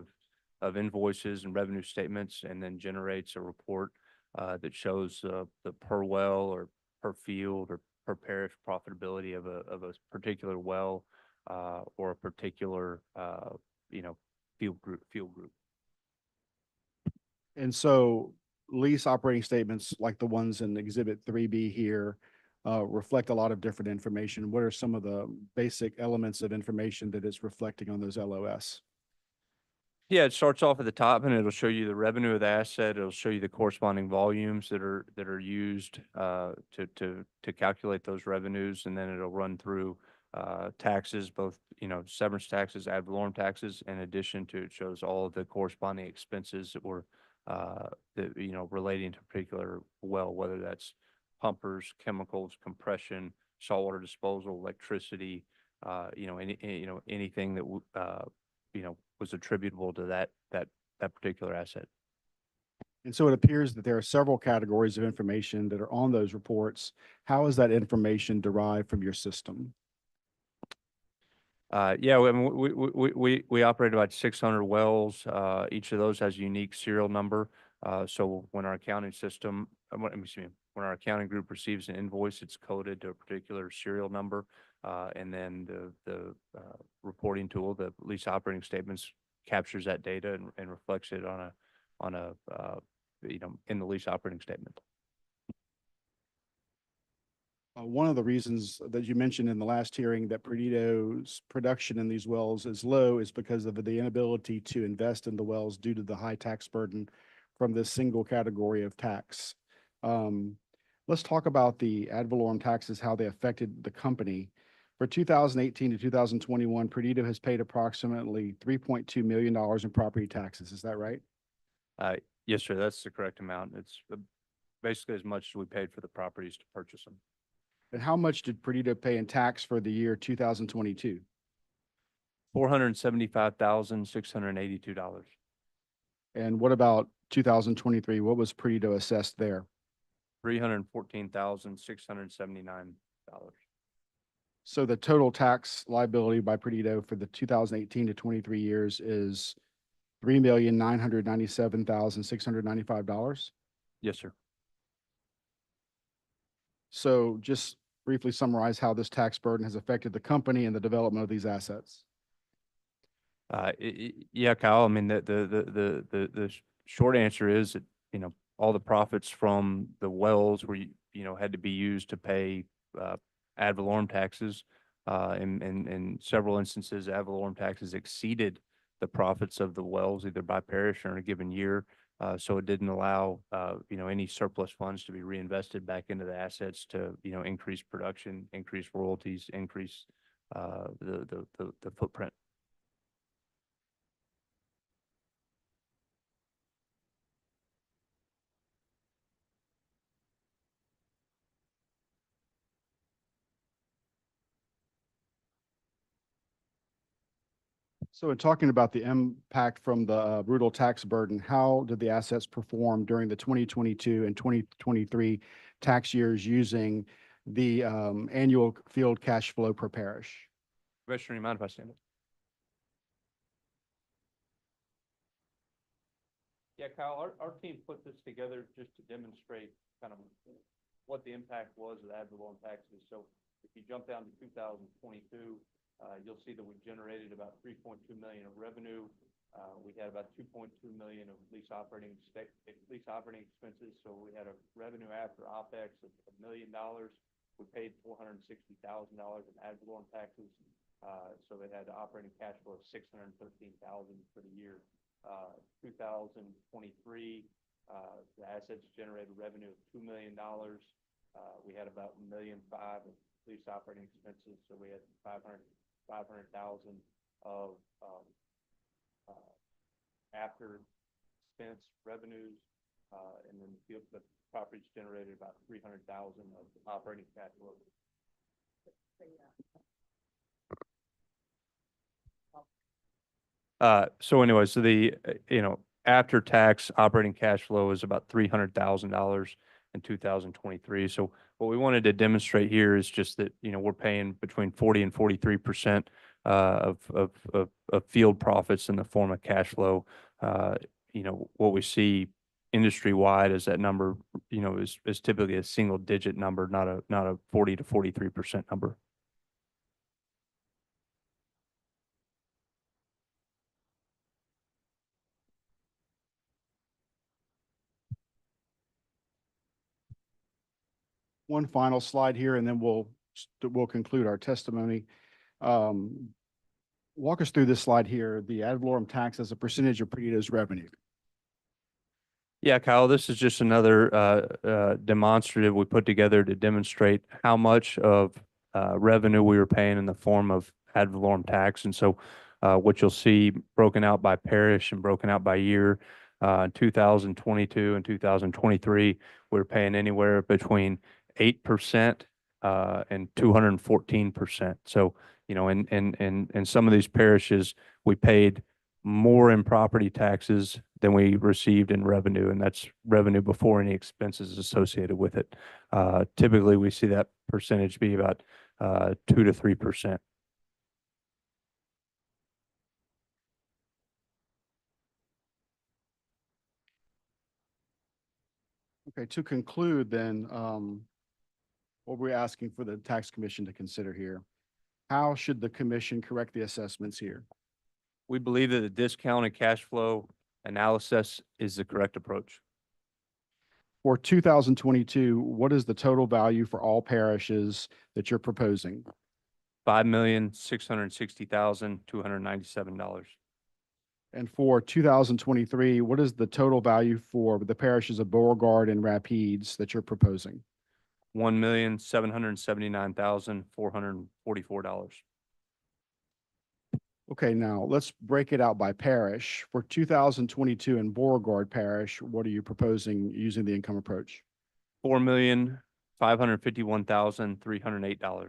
of invoices and revenue statements, and then generates a report that shows the per well or per field or per parish profitability of a particular well or a particular, field group. And so lease operating statements like the ones in Exhibit 3B here reflect a lot of different information. What are some of the basic elements of information that it's reflecting on those LOS? Yeah, it starts off at the top and it'll show you the revenue of the asset. It'll show you the corresponding volumes that are used to calculate those revenues, and then it'll run through taxes, both severance taxes, ad valorem taxes. In addition to, it shows all of the corresponding expenses that were relating to a particular well, whether that's pumpers, chemicals, compression, saltwater disposal, electricity, anything that was attributable to that particular asset. And so it appears that there are several categories of information that are on those reports. How is that information derived from your system? Yeah, I mean, we operate about 600 wells. Each of those has a unique serial number. So when our accounting system, when our accounting group receives an invoice, it's coded to a particular serial number. And then the reporting tool, the lease operating statements, captures that data and reflects it on a in the lease operating statement. One of the reasons that you mentioned in the last hearing that Perdido's production in these wells is low is because of the inability to invest in the wells due to the high tax burden from this single category of tax. Let's talk about the ad valorem taxes, how they affected the company. For 2018 to 2021, Perdido has paid approximately $3.2 million in property taxes. Is that right? Yes, sir, that's the correct amount. It's basically as much as we paid for the properties to purchase them. And how much did Perdido pay in tax for the year 2022? $475,682. And what about 2023? What was Perito assessed there? $314,679. So the total tax liability by Perdido for the 2018 to 23 years is $3,997,695. Yes, sir. So just briefly summarize how this tax burden has affected the company and the development of these assets. Yeah, Kyle, I mean, short answer is that, all the profits from the wells were, had to be used to pay, ad valorem taxes. In several instances, ad valorem taxes exceeded the profits of the wells, either by parish or in a given year. So it didn't allow, any surplus funds to be reinvested back into the assets to, increase production, increase royalties, increase, the footprint. So in talking about the impact from the brutal tax burden, how did the assets perform during the 2022 and 2023 tax years using the annual field cash flow per parish? Commissioner, you mind if I stand up? Yeah, Kyle, our team put this together just to demonstrate kind of what the impact was of ad valorem taxes. So if you jump down to 2022, you'll see that we generated about 3.2 million of revenue. We had about 2.2 million of lease operating expenses. So we had a revenue after OpEx of $1 million. We paid $460,000 in ad valorem taxes. So it had operating cash flow of $613,000 for the year. 2023, the assets generated revenue of $2 million. We had about $1.5 million of lease operating expenses. So we had 500,000 of after expense revenues, and then the properties generated about 300,000 of operating cash flow. So anyway, so the, after tax operating cash flow is about $300,000 in 2023. So what we wanted to demonstrate here is just that, we're paying between 40 and 43% of field profits in the form of cash flow. What we see industry-wide is that number, is typically a single-digit number, not a 40 to 43% number. One final slide here, and then we'll conclude our testimony. Walk us through this slide here, the ad valorem tax as a percentage of Perdito's revenue. Yeah, Kyle, this is just another demonstrative we put together to demonstrate how much of revenue we were paying in the form of ad valorem tax. And so what you'll see broken out by parish and broken out by year, 2022 and 2023, we're paying anywhere between 8% and 214%. So, in some of these parishes, we paid more in property taxes than we received in revenue, and that's revenue before any expenses associated with it. Typically, we see that percentage be about 2 to 3%. Okay, to conclude then, what we're asking for the tax commission to consider here, how should the commission correct the assessments here? We believe that the discounted cash flow analysis is the correct approach. For 2022, what is the total value for all parishes that you're proposing? $5,660,297. And for 2023, what is the total value for the parishes of Beauregard and Rapides that you're proposing? $1,779,444. Okay, now let's break it out by parish. For 2022 in Beauregard Parish, what are you proposing using the income approach? $4,551,308.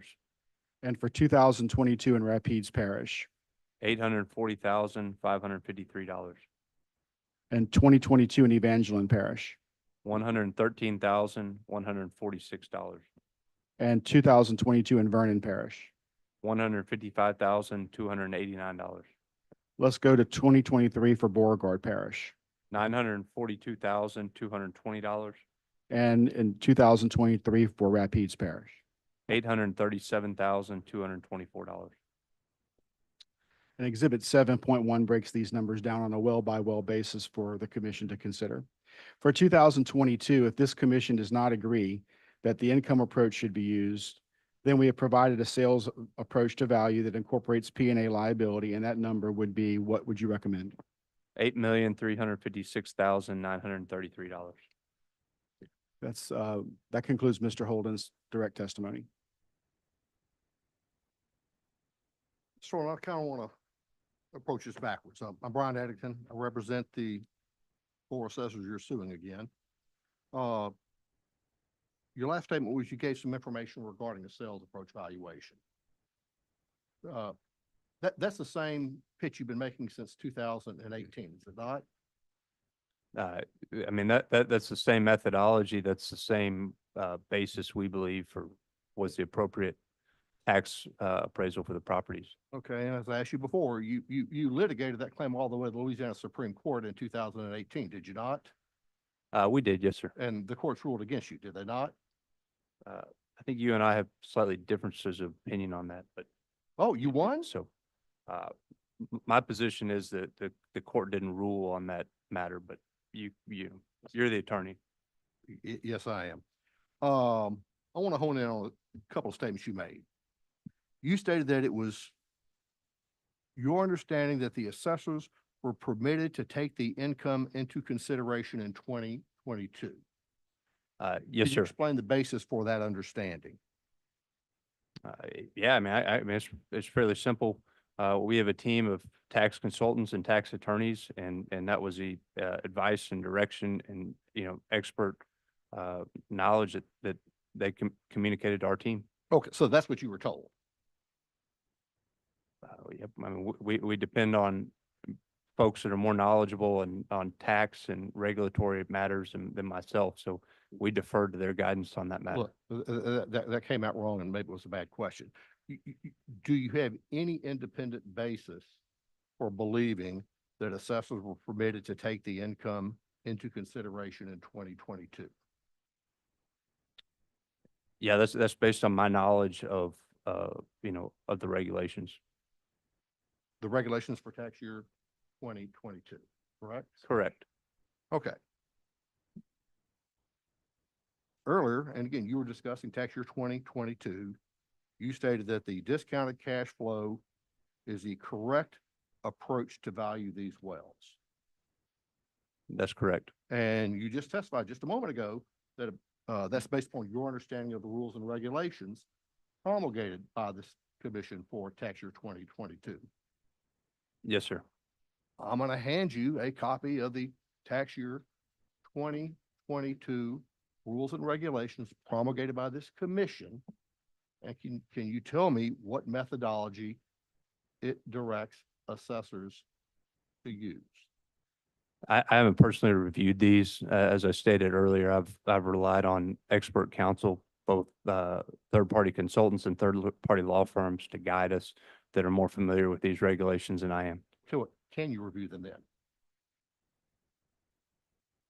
And for 2022 in Rapides Parish? $840,553. And 2022 in Evangeline Parish, $113,146. and 2022 in Vernon Parish. $155,289. Let's go to 2023 for Beauregard Parish, $942,220. and in 2023 for Rapides Parish. $837,224. And Exhibit 7.1 breaks these numbers down on a well-by-well basis for the commission to consider. For 2022, if this commission does not agree that the income approach should be used, then we have provided a sales approach to value that incorporates P&A liability, and that number would be, what would you recommend? $8,356,933. That concludes Mr. Holden's direct testimony. So I kind of want to approach this backwards. I'm Brian Eddington. I represent the four assessors you're suing again. Your last statement was you gave some information regarding the sales approach valuation. That's the same pitch you've been making since 2018, is it not? I mean, that's the same methodology. That's the same basis we believe was the appropriate tax appraisal for the properties. Okay, and as I asked you before, you litigated that claim all the way to the Louisiana Supreme Court in 2018, did you not? We did, yes, sir. And the courts ruled against you, did they not? I think you and I have slightly differences of opinion on that, but Oh, you won? so my position is that the court didn't rule on that matter, but you're the attorney. Yes, I am. I want to hone in on a couple of statements you made. You stated that it was your understanding that the assessors were permitted to take the income into consideration in 2022. Yes, Could you sir. explain the basis for that understanding? Yeah, I mean, it's fairly simple. We have a team of tax consultants and tax attorneys, and that was the advice and direction and, expert knowledge that they communicated to our team. Okay, so that's what you were told. Yep, I mean, we depend on folks that are more knowledgeable on tax and regulatory matters than myself, so we defer to their guidance on that matter. Look, that came out wrong and maybe it was a bad question. Do you have any independent basis for believing that assessors were permitted to take the income into consideration in 2022? Yeah, that's based on my knowledge of of the regulations. The regulations for tax year 2022, correct? Correct. Okay. Earlier, and again, you were discussing tax year 2022. You stated that the discounted cash flow is the correct approach to value these wells. That's correct. And you just testified just a moment ago that that's based upon your understanding of the rules and regulations promulgated by this commission for tax year 2022. Yes, sir. I'm going to hand you a copy of the tax year 2022 rules and regulations promulgated by this commission. And can you tell me what methodology it directs assessors to use? I haven't personally reviewed these. As I stated earlier, I've relied on expert counsel, both third-party consultants and third-party law firms to guide us that are more familiar with these regulations than I am. So can you review them then?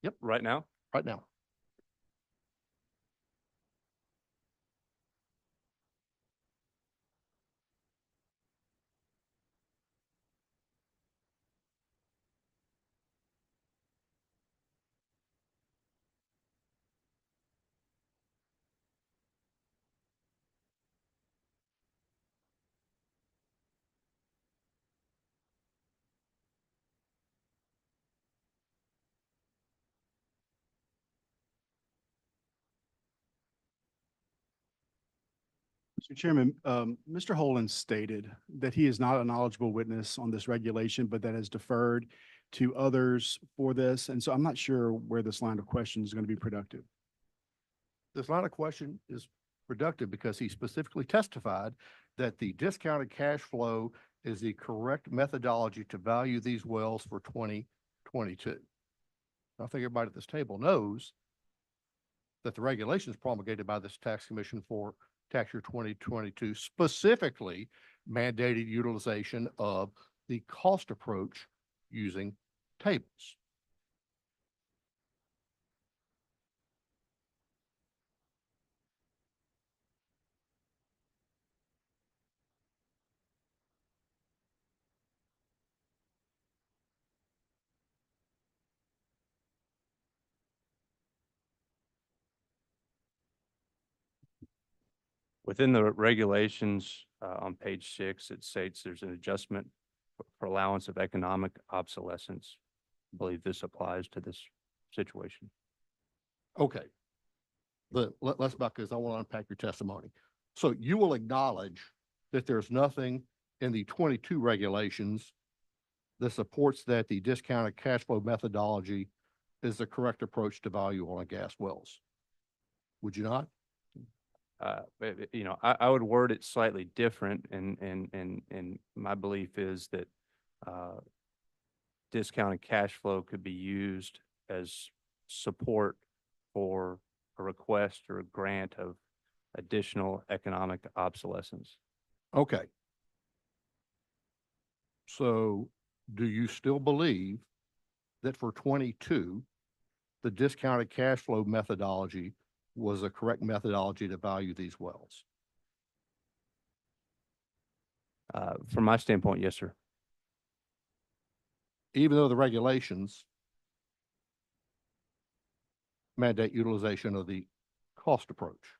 Yep. Right now? Right now. Mr. Chairman, Mr. Holden stated that he is not a knowledgeable witness on this regulation, but that has deferred to others for this. And so I'm not sure where this line of question is going to be productive. This line of question is productive because he specifically testified that the discounted cash flow is the correct methodology to value these wells for 2022? I think everybody at this table knows that the regulations promulgated by this tax commission for tax year 2022 specifically mandated utilization of the cost approach using tables. Within the regulations, on page 6, it states there's an adjustment for allowance of economic obsolescence. I believe this applies to this situation. Okay. Let's back because I want to unpack your testimony. So you will acknowledge that there's nothing in the 22 regulations that supports that the discounted cash flow methodology is the correct approach to value oil and gas wells. Would you not? You know, I would word it slightly different, and my belief is that discounted cash flow could be used as support for a request or a grant of additional economic obsolescence. Okay. So do you still believe that for 22, the discounted cash flow methodology was a correct methodology to value these wells? From my standpoint, yes, sir. Even though the regulations mandate utilization of the cost approach?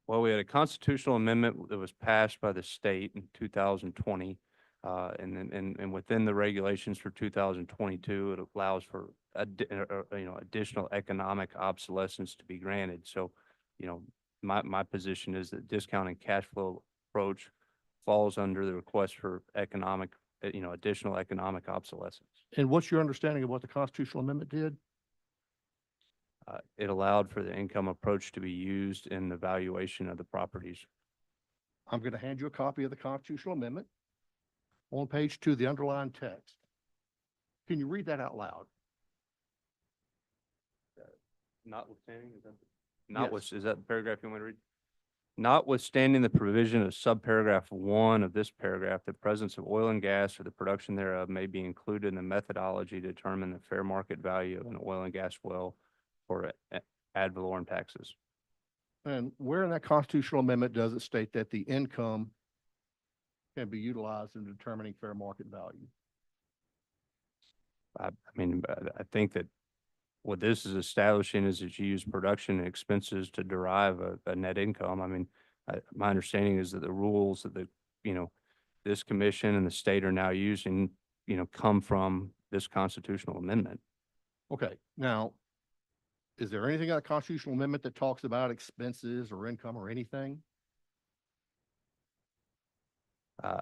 Well, we had a constitutional amendment that was passed by the state in 2020. And within the regulations for 2022, it allows for additional economic obsolescence to be granted. So, you know, my position is that discounted cash flow approach falls under the request for economic, additional economic obsolescence. And what's your understanding of what the constitutional amendment did? It allowed for the income approach to be used in the valuation of the properties. I'm going to hand you a copy of the constitutional amendment. On page 2, the underlined text. Can you read that out loud? Notwithstanding, is that the paragraph you want to read? Notwithstanding the provision of subparagraph 1 of this paragraph, the presence of oil and gas or the production thereof may be included in the methodology to determine the fair market value of an oil and gas well for ad valorem taxes. And where in that constitutional amendment does it state that the income can be utilized in determining fair market value? I mean, I think that what this is establishing is that you use production and expenses to derive a net income. I mean, my understanding is that the rules that this commission and the state are now using, come from this constitutional amendment. Okay, now, is there anything in that constitutional amendment that talks about expenses or income or anything?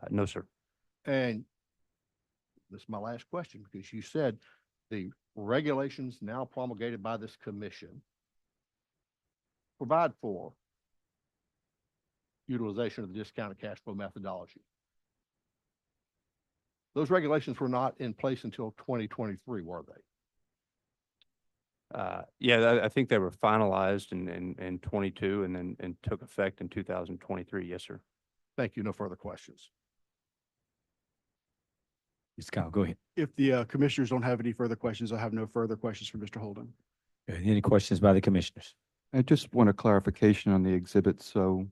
No, sir. And this is my last question, because you said the regulations now promulgated by this commission provide for utilization of the discounted cash flow methodology. Those regulations were not in place until 2023, were they? Yeah, I think they were finalized in 22 and then took effect in 2023. Yes, sir. Thank you. No further questions. Ms. Kyle, go ahead. If the commissioners don't have any further questions, I have no further questions for Mr. Holden. Any questions by the commissioners? I just want a clarification on the exhibit. So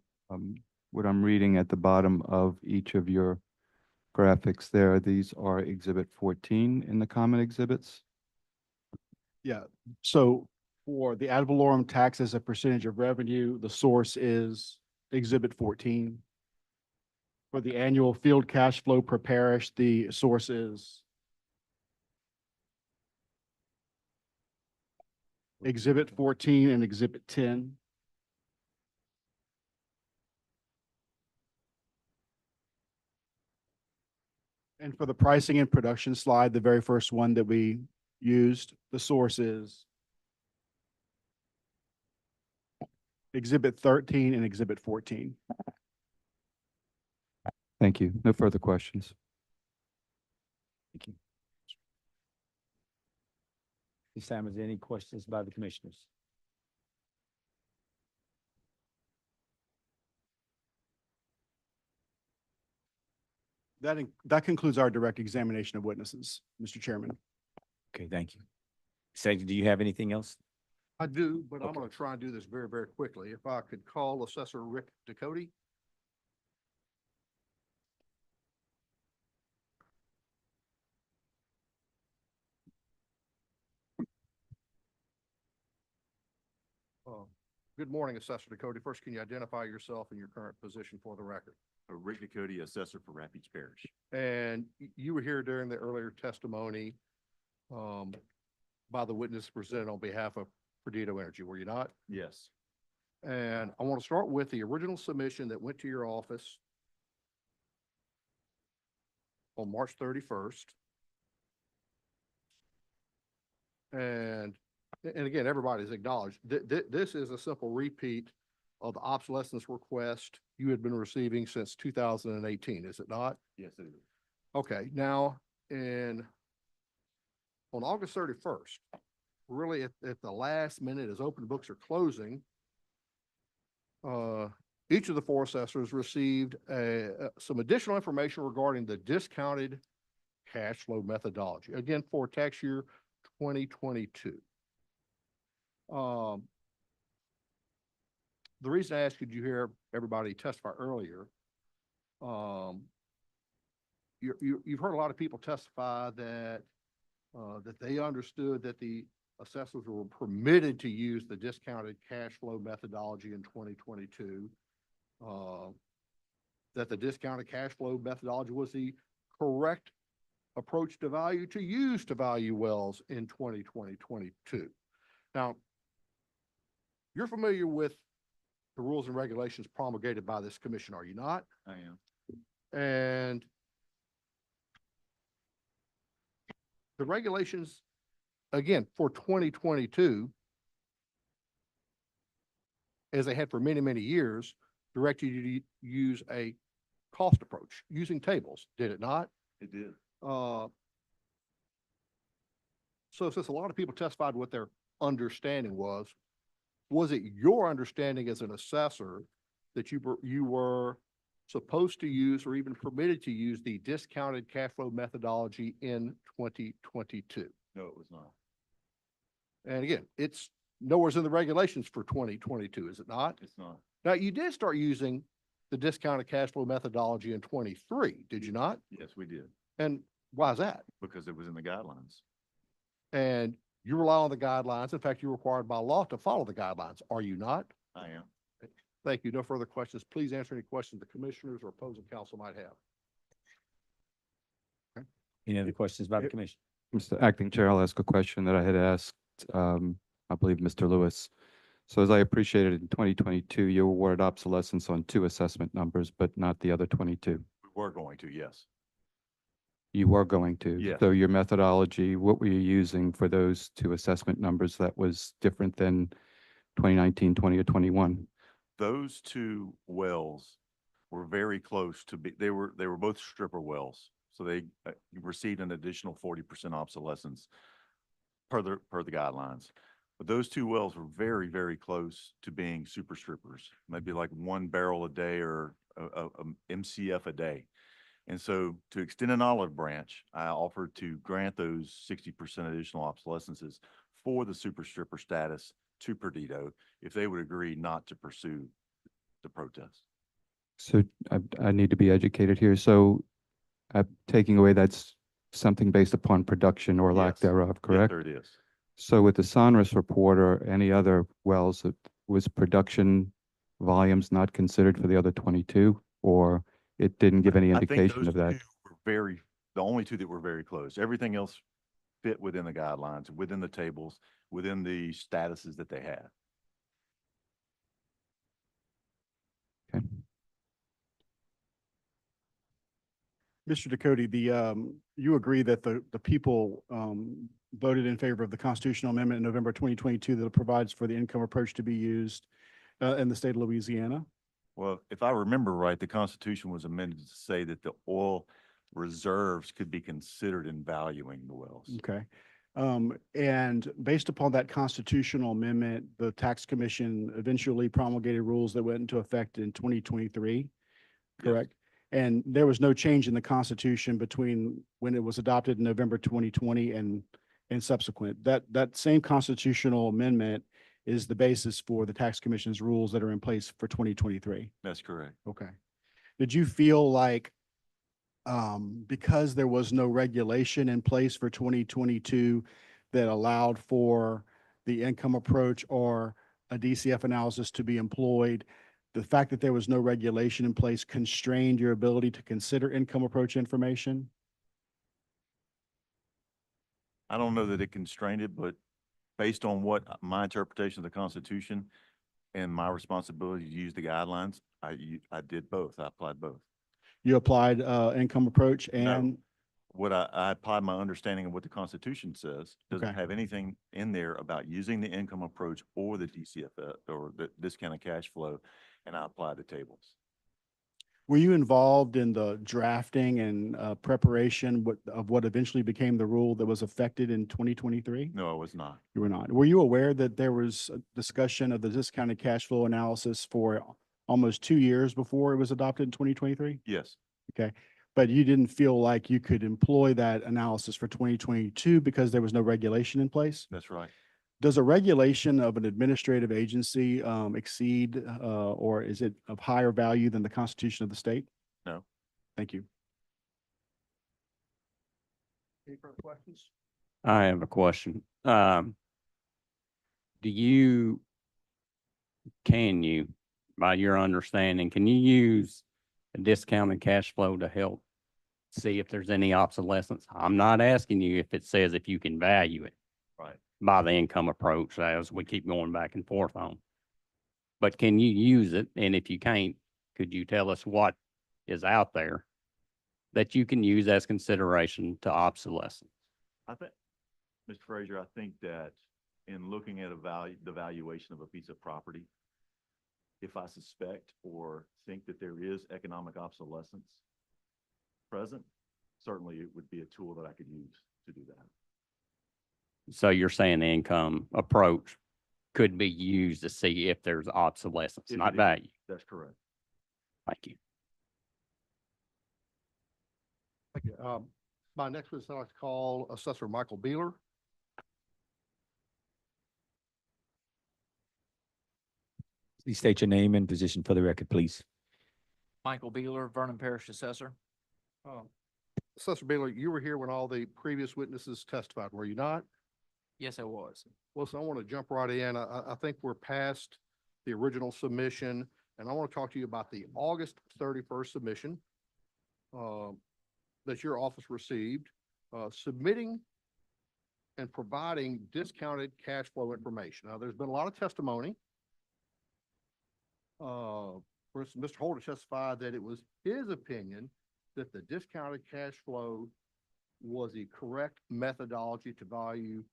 what I'm reading at the bottom of each of your graphics there, these are exhibit 14 in the common exhibits. Yeah, so for the ad valorem tax as a percentage of revenue, the source is exhibit 14. For the annual field cash flow per parish, the source is exhibit 14 and exhibit 10. And for the pricing and production slide, the very first one that we used, the source is exhibit 13 and exhibit 14. Thank you. No further questions. Thank you. This time, is there any questions by the commissioners? That concludes our direct examination of witnesses, Mr. Chairman. Okay, thank you. Secretary, do you have anything else? I do, but I'm Okay. going to try and do this very, very quickly. If I could call Assessor Rick Ducote. Good morning, Assessor Ducote. First, can you identify yourself and your current position for the record? Rick Ducote, Assessor for Rapides Parish. And you were here during the earlier testimony by the witness presented on behalf of Perdido Energy, were you not? Yes. And I want to start with the original submission that went to your office on March 31st. And again, everybody's acknowledged, this is a simple repeat of the obsolescence request you had been receiving since 2018, is it not? Yes, it is. Okay, now, on August 31st, really at the last minute as open books are closing, each of the four assessors received some additional information regarding the discounted cash flow methodology, again, for tax year 2022. The reason I asked, could you hear everybody testify earlier? You've heard a lot of people testify that they understood that the assessors were permitted to use the discounted cash flow methodology in 2022. That the discounted cash flow methodology was the correct approach to value to use to value wells in 2022. Now, you're familiar with the rules and regulations promulgated by this commission, are you not? I am. And the regulations, again, for 2022, as they had for many, many years, directed you to use a cost approach using tables, did it not? It did. So since a lot of people testified what their understanding was it your understanding as an assessor that you were supposed to use or even permitted to use the discounted cash flow methodology in 2022? No, it was not. And again, it's nowhere's in the regulations for 2022, is it not? It's not. Now, you did start using the discounted cash flow methodology in 23, did you not? Yes, we did, And why is that? because it was in the guidelines. And you rely on the guidelines. In fact, you're required by law to follow the guidelines, are you not? I am. Thank you. No further questions. Please answer any questions the commissioners or opposing counsel might have. Any other questions by the commission? Mr. Acting Chair, I'll ask a question that I had asked, I believe, Mr. Lewis. So as I appreciated in 2022, you awarded obsolescence on 2 assessment numbers, but not the other 22. We were going to, yes. You were going to. Yes. So your methodology, what were you using for those 2 assessment numbers that was different than 2019, 20, or 21? Those two wells were very close to they were both stripper wells. So they received an additional 40% obsolescence per the guidelines. But those 2 wells were very, very close to being super strippers, maybe like 1 barrel a day or a MCF a day. And so to extend an olive branch, I offered to grant those 60% additional obsolescences for the super stripper status to Perdido if they would agree not to pursue the protest. So I need to be educated here. So taking away that's something based upon production or lack Yes. thereof, Yes, correct? sir, it is. So with the Sonras report or any other wells, was production volumes not considered for the other 22? Or it didn't give any I think indication those of that? 2 were the only 2 that were very close. Everything else fit within the guidelines, within the tables, within the statuses that they had. Okay. Mr. Ducote, you agree that the people voted in favor of the constitutional amendment in November 2022 that provides for the income approach to be used in the state of Louisiana? Well, if I remember right, the Constitution was amended to say that the oil reserves could be considered in valuing the wells. Okay. And based upon that constitutional amendment, the tax commission eventually promulgated rules that went into effect in 2023, correct? And there was no change in the Constitution between when it was adopted in November 2020 and subsequent. That same constitutional amendment is the basis for the tax commission's rules that are in place for 2023. That's correct. Okay. Did you feel like because there was no regulation in place for 2022 that allowed for the income approach or a DCF analysis to be employed, the fact that there was no regulation in place constrained your ability to consider income approach information? I don't know that it constrained it, but based on what my interpretation of the Constitution and my responsibility to use the guidelines, I did both. I applied both. You applied income approach No. and, What I applied my understanding of what the Constitution says, doesn't Okay. have anything in there about using the income approach or the DCF or the discounted cash flow, and I applied the tables. were you involved in the drafting and preparation of what eventually became the rule that was affected in 2023? No, I was not. You were not. Were you aware that there was a discussion of the discounted cash flow analysis for almost 2 years before it was adopted in 2023? Yes, Okay. But you didn't feel like you could employ that analysis for 2022 because there was no regulation in place? that's right. Does a regulation of an administrative agency exceed or is it of higher value than the Constitution of the state? No. Thank you. Any further questions? I have a question. Can you, by your understanding, can you use a discounted cash flow to help see if there's any obsolescence? I'm not asking you if it says if you can value it Right. by the income approach, as we keep going back and forth on. But can you use it? And if you can't, could you tell us what is out there that you can use as consideration to obsolescence? I think, Mr. Frazier, I think that in looking at the valuation of a piece of property, if I suspect or think that there is economic obsolescence present, certainly it would be a tool that I could use to do that. So you're saying the income approach could be used to see if there's obsolescence, If not it is, value. That's correct. Thank you. Thank you. My next witness I'd like to call Assessor Michael Beeler. Please state your name and position for the record, please. Michael Beeler, Vernon Parish Assessor. Assessor Beeler, you were here when all the previous witnesses testified, were you not? Yes, I was. Well, so I want to jump right in. I think we're past the original submission, and I want to talk to you about the August 31st submission that your office received, submitting and providing discounted cash flow information. Now, there's been a lot of testimony. For instance, Mr. Holder testified that it was his opinion that the discounted cash flow was the correct methodology to value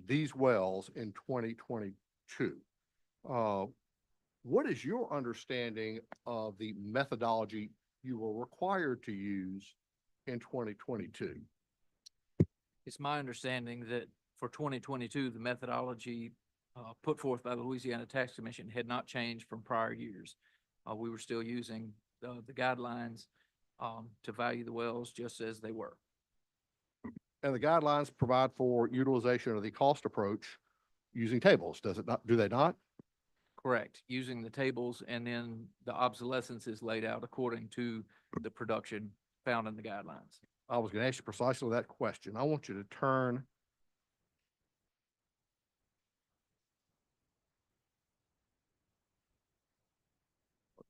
these wells in 2022. What is your understanding of the methodology you were required to use in 2022? It's my understanding that for 2022, the methodology put forth by the Louisiana Tax Commission had not changed from prior years. We were still using the guidelines to value the wells just as they were. And the guidelines provide for utilization of the cost approach using tables, does it not, do they not? Correct. Using the tables, and then the obsolescence is laid out according to the production found in the guidelines. I was going to ask you precisely that question. I want you to turn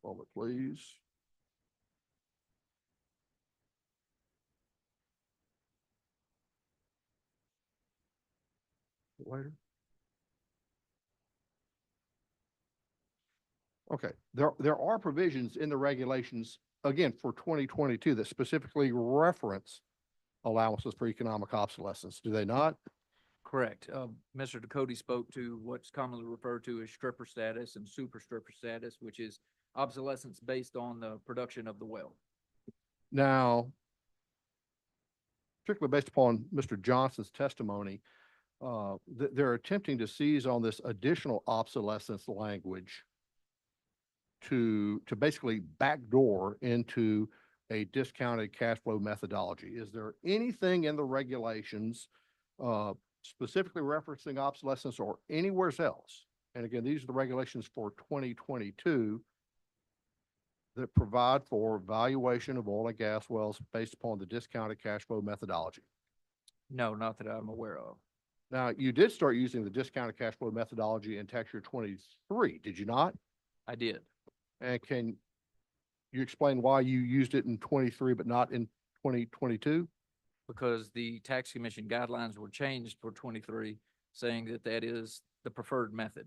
a moment, please. Later. Okay, there are provisions in the regulations, again, for 2022 that specifically reference allowances for economic obsolescence, do they not? Correct. Mr. Ducote spoke to what's commonly referred to as stripper status and super stripper status, which is obsolescence based on the production of the well. Now, particularly based upon Mr. Johnson's testimony, they're attempting to seize on this additional obsolescence language to basically backdoor into a discounted cash flow methodology. Is there anything in the regulations specifically referencing obsolescence or anywhere else? And again, these are the regulations for 2022 that provide for valuation of oil and gas wells based upon the discounted cash flow methodology. No, not that I'm aware of. Now, you did start using the discounted cash flow methodology in tax year 23, did you not? I did. And can you explain why you used it in 23 but not in 2022? Because the tax commission guidelines were changed for 23, saying that that is the preferred method.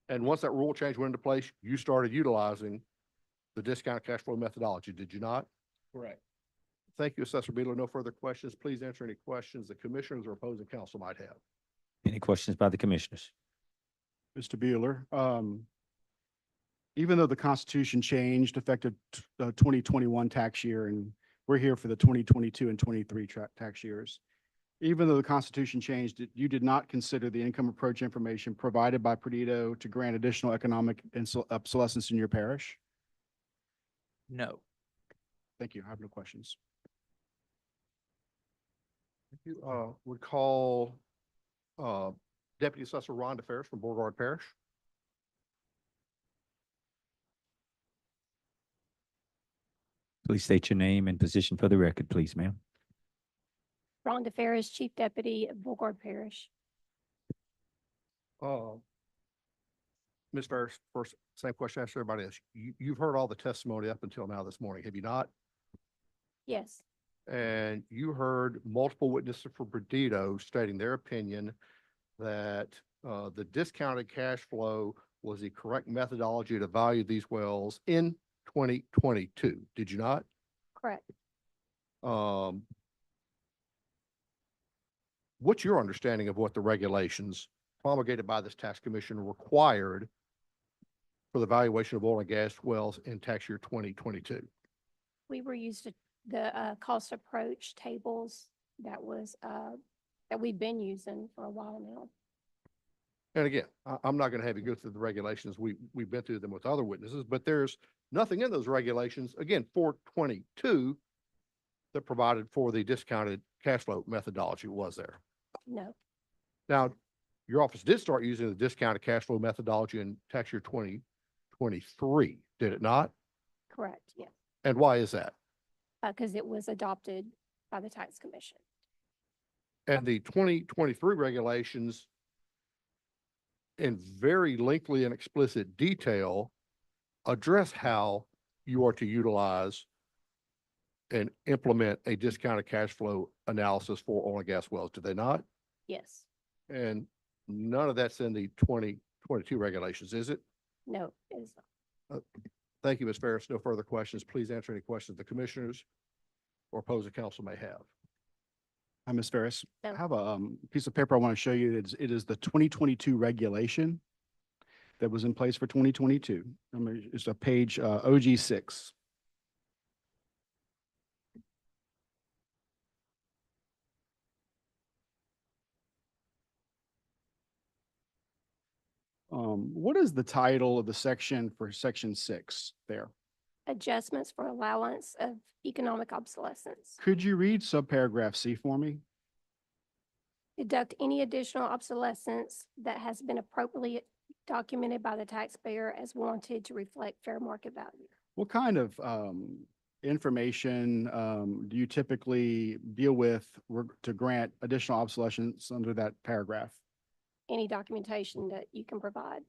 And once that rule change went into place, you started utilizing the discounted cash flow methodology, did you not? Correct. Thank you, Assessor Beeler. No further questions. Please answer any questions the commissioners or opposing counsel might have. Any questions by the commissioners? Mr. Bueller, even though the Constitution changed effective 2021 tax year, and we're here for the 2022 and 23 tax years, even though the Constitution changed, you did not consider the income approach information provided by Perdido to grant additional economic obsolescence in your parish? No. Thank you. I have no questions. You would call Deputy Assessor Rhonda Ferris from Beauregard Parish. Please state your name and position for the record, please, ma'am. Rhonda Ferris, Chief Deputy of Beauregard Parish. Ms. Ferris, first, same question I asked everybody else. You've heard all the testimony up until now this morning, have you not? Yes, And you heard multiple witnesses from Perdido stating their opinion that the discounted cash flow was the correct methodology to value these wells in 2022. Did you not? correct. What's your understanding of what the regulations promulgated by this tax commission required for the valuation of oil and gas wells in tax year 2022? We were used to the cost approach tables that was that we've been using for a while now. And again, I'm not going to have you go through the regulations. We've been through them with other witnesses, but there's nothing in those regulations, again, for 22 that provided for the discounted cash flow methodology, was there? No, Now, your office did start using the discounted cash flow methodology in tax year 2023, did it not? correct, yes, And why is that? because it was adopted by the tax commission. And the 2023 regulations in very lengthy and explicit detail address how you are to utilize and implement a discounted cash flow analysis for oil and gas wells, do they not? Yes, And none of that's in the 2022 regulations, is it? no, it is not. Thank you, Ms. Ferris. No further questions. Please answer any questions the commissioners or opposing counsel may have. Hi, Ms. Ferris. No. I have a piece of paper I want to show you. It is the 2022 regulation that was in place for 2022. It's a page OG 6. What is the title of the section for section 6 there? Adjustments for allowance of economic obsolescence. Could you read subparagraph C for me? Deduct any additional obsolescence that has been appropriately documented by the taxpayer as warranted to reflect fair market value. What kind of information do you typically deal with to grant additional obsolescence under that paragraph? Any documentation that you can provide.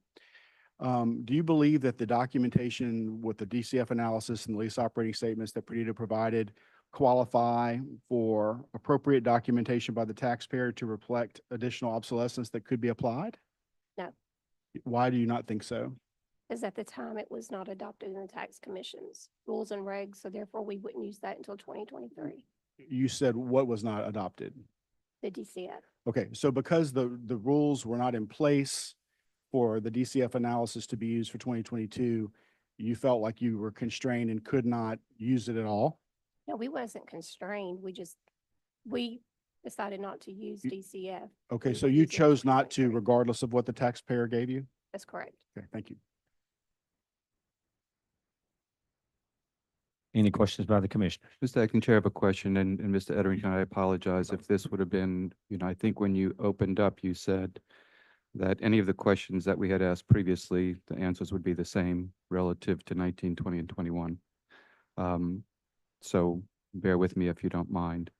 Do you believe that the documentation with the DCF analysis and the lease operating statements that Perdido provided qualify for appropriate documentation by the taxpayer to reflect additional obsolescence that could be applied? No. Why do you not think so? Because at the time it was not adopted in the tax commission's rules and regs, so therefore we wouldn't use that until 2023, You said what was not adopted? the DCF. Okay, so because the rules were not in place for the DCF analysis to be used for 2022, you felt like you were constrained and could not use it at all? No, we wasn't constrained. We decided not to use DCF. Okay, We so were you using chose not to 2023. regardless of what the taxpayer gave you? That's correct. Okay, thank you. Any questions by the commissioners? Mr. Acting Chair, I have a question, and Mr. Etherington, I apologize if this would have been, I think when you opened up, you said that any of the questions that we had asked previously, the answers would be the same relative to 19, 20, and 21. So bear with me if you don't mind.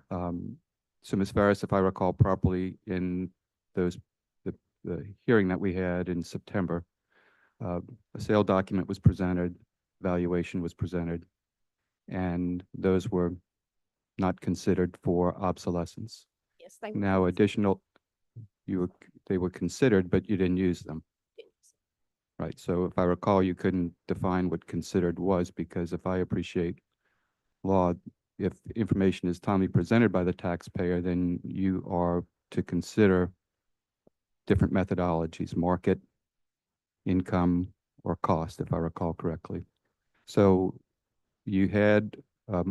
So Ms. Farris, if I recall properly, in the hearing that we had in September, a sale document was presented, valuation was presented, and those were not considered for obsolescence. Yes, they were. Now, they were considered, but you didn't use them. Right, so if I recall, you couldn't define what considered was, because if I appreciate law, if information is timely presented by the taxpayer, then you are to consider different methodologies, market, income, or cost, if I recall correctly. So you had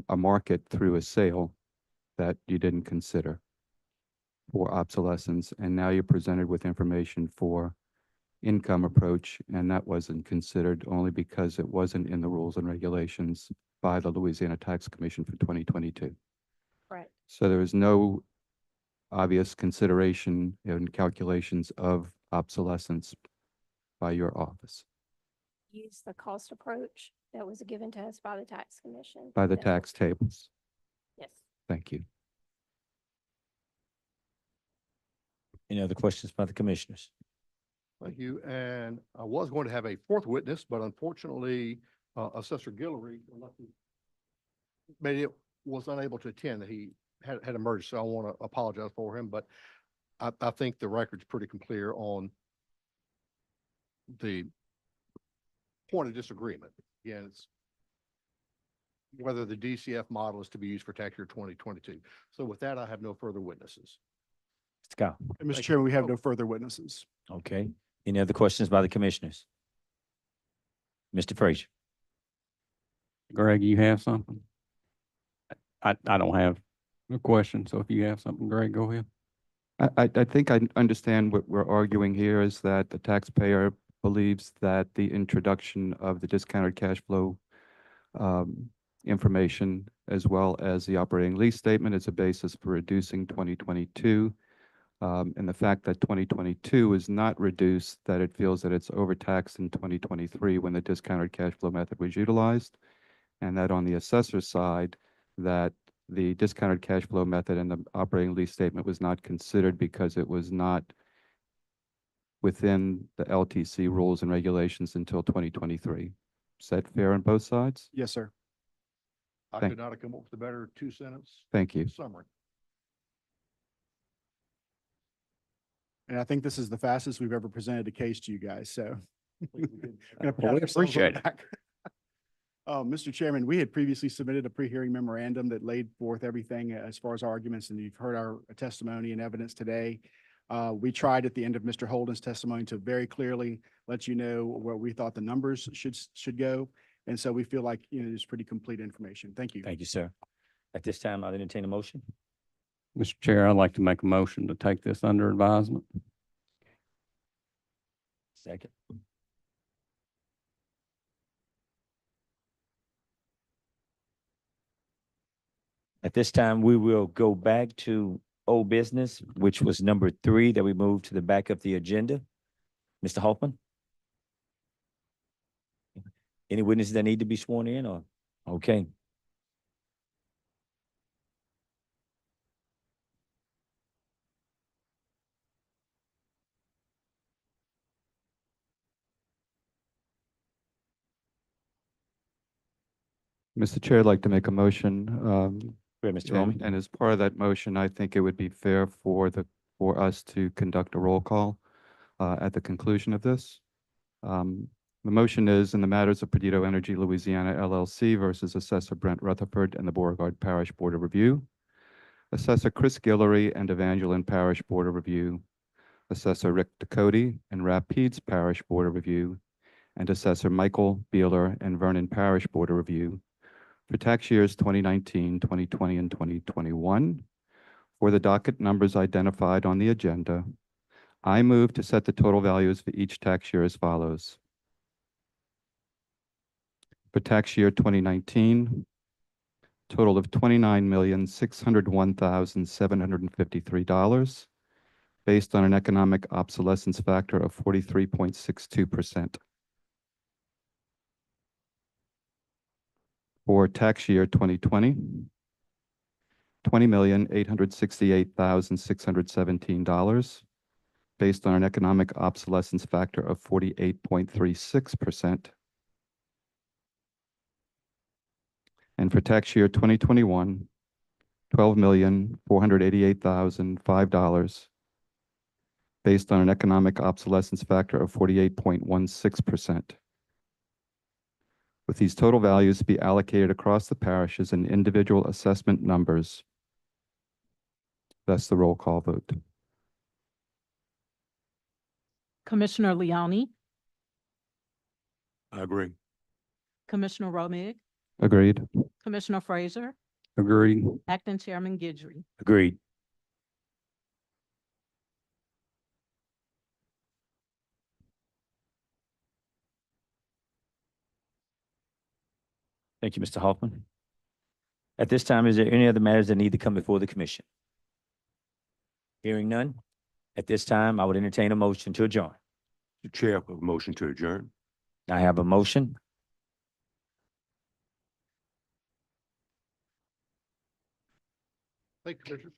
a market through a sale that you didn't consider for obsolescence, and now you're presented with information for income approach, and that wasn't considered only because it wasn't in the rules and regulations by the Louisiana Tax Commission for 2022. Right. So there is no obvious consideration in calculations of obsolescence by your office, Use the cost approach that was given to us by the tax commission. by the That's what- tax tables. Yes. Thank you. Any other questions by the commissioners? Thank you. And I was going to have a fourth witness, but unfortunately, Assessor Guillory was unable to attend. He had emerged, so I want to apologize for him, but I think the record's pretty clear on the point of disagreement. Again, it's whether the DCF model is to be used for tax year 2022. So with that, I have no further witnesses. Scott? And Mr. Chairman, we have no further witnesses. Okay. Any other questions by the commissioners? Mr. Frazier? Greg, you have something? I don't have a question, so if you have something, Greg, go ahead. I think I understand what we're arguing here is that the taxpayer believes that the introduction of the discounted cash flow information, as well as the operating lease statement, is a basis for reducing 2022. And the fact that 2022 is not reduced, that it feels that it's overtaxed in 2023 when the discounted cash flow method was utilized. And that on the assessor side, that the discounted cash flow method and the operating lease statement was not considered because it was not within the LTC rules and regulations until 2023. Is that fair on both sides? Yes, sir. I Thank- could not have come up with a better two-sentence Thank you. summary. And I think this is the fastest we've ever presented a case to you guys, so. Gonna Well, pat we ourselves on the appreciate it. back. Mr. Chairman, we had previously submitted a pre-hearing memorandum that laid forth everything as far as arguments, and you've heard our testimony and evidence today. We tried at the end of Mr. Holden's testimony to very clearly let you know where we thought the numbers should go. And so we feel like, there's pretty complete information. Thank you. Thank you, sir. At this time, I'll entertain a motion. Mr. Chair, I'd like to make a motion to take this under advisement. Second. At this time, we will go back to old business, which was number 3 that we moved to the back of the agenda. Mr. Hoffman? Any witnesses that need to be sworn in or? Okay. Mr. Chair, I'd like to make a motion. Go ahead, Mr. And Roman. and as part of that motion, I think it would be fair for us to conduct a roll call at the conclusion of this. The motion is in the matters of Perdido Energy Louisiana LLC versus Assessor Brent Rutherford and the Beauregard Parish Board of Review. Assessor Chris Guillory and Evangeline Parish Board of Review. Assessor Rick Ducote and Rapides Parish Board of Review. and Assessor Michael Beeler and Vernon Parish Board of Review for tax years 2019, 2020, and 2021 for the docket numbers identified on the agenda. I move to set the total values for each tax year as follows. For tax year 2019, total of $29,601,753 based on an economic obsolescence factor of 43.62%. For tax year 2020, $20,868,617 based on an economic obsolescence factor of 48.36%. And for tax year 2021, $12,488,005 based on an economic obsolescence factor of 48.16%. With these total values to be allocated across the parishes in individual assessment numbers. That's the roll call vote. Commissioner Leone, I agree. Commissioner Romig, Agreed. Commissioner Frazier, Agreed. Acting Chairman Guidry. Agreed. Thank you, Mr. Hoffman. At this time, is there any other matters that need to come before the commission? Hearing none, at this time, I would entertain a motion to adjourn. The chair, a motion to adjourn. I have a motion. Thank you, Commissioner.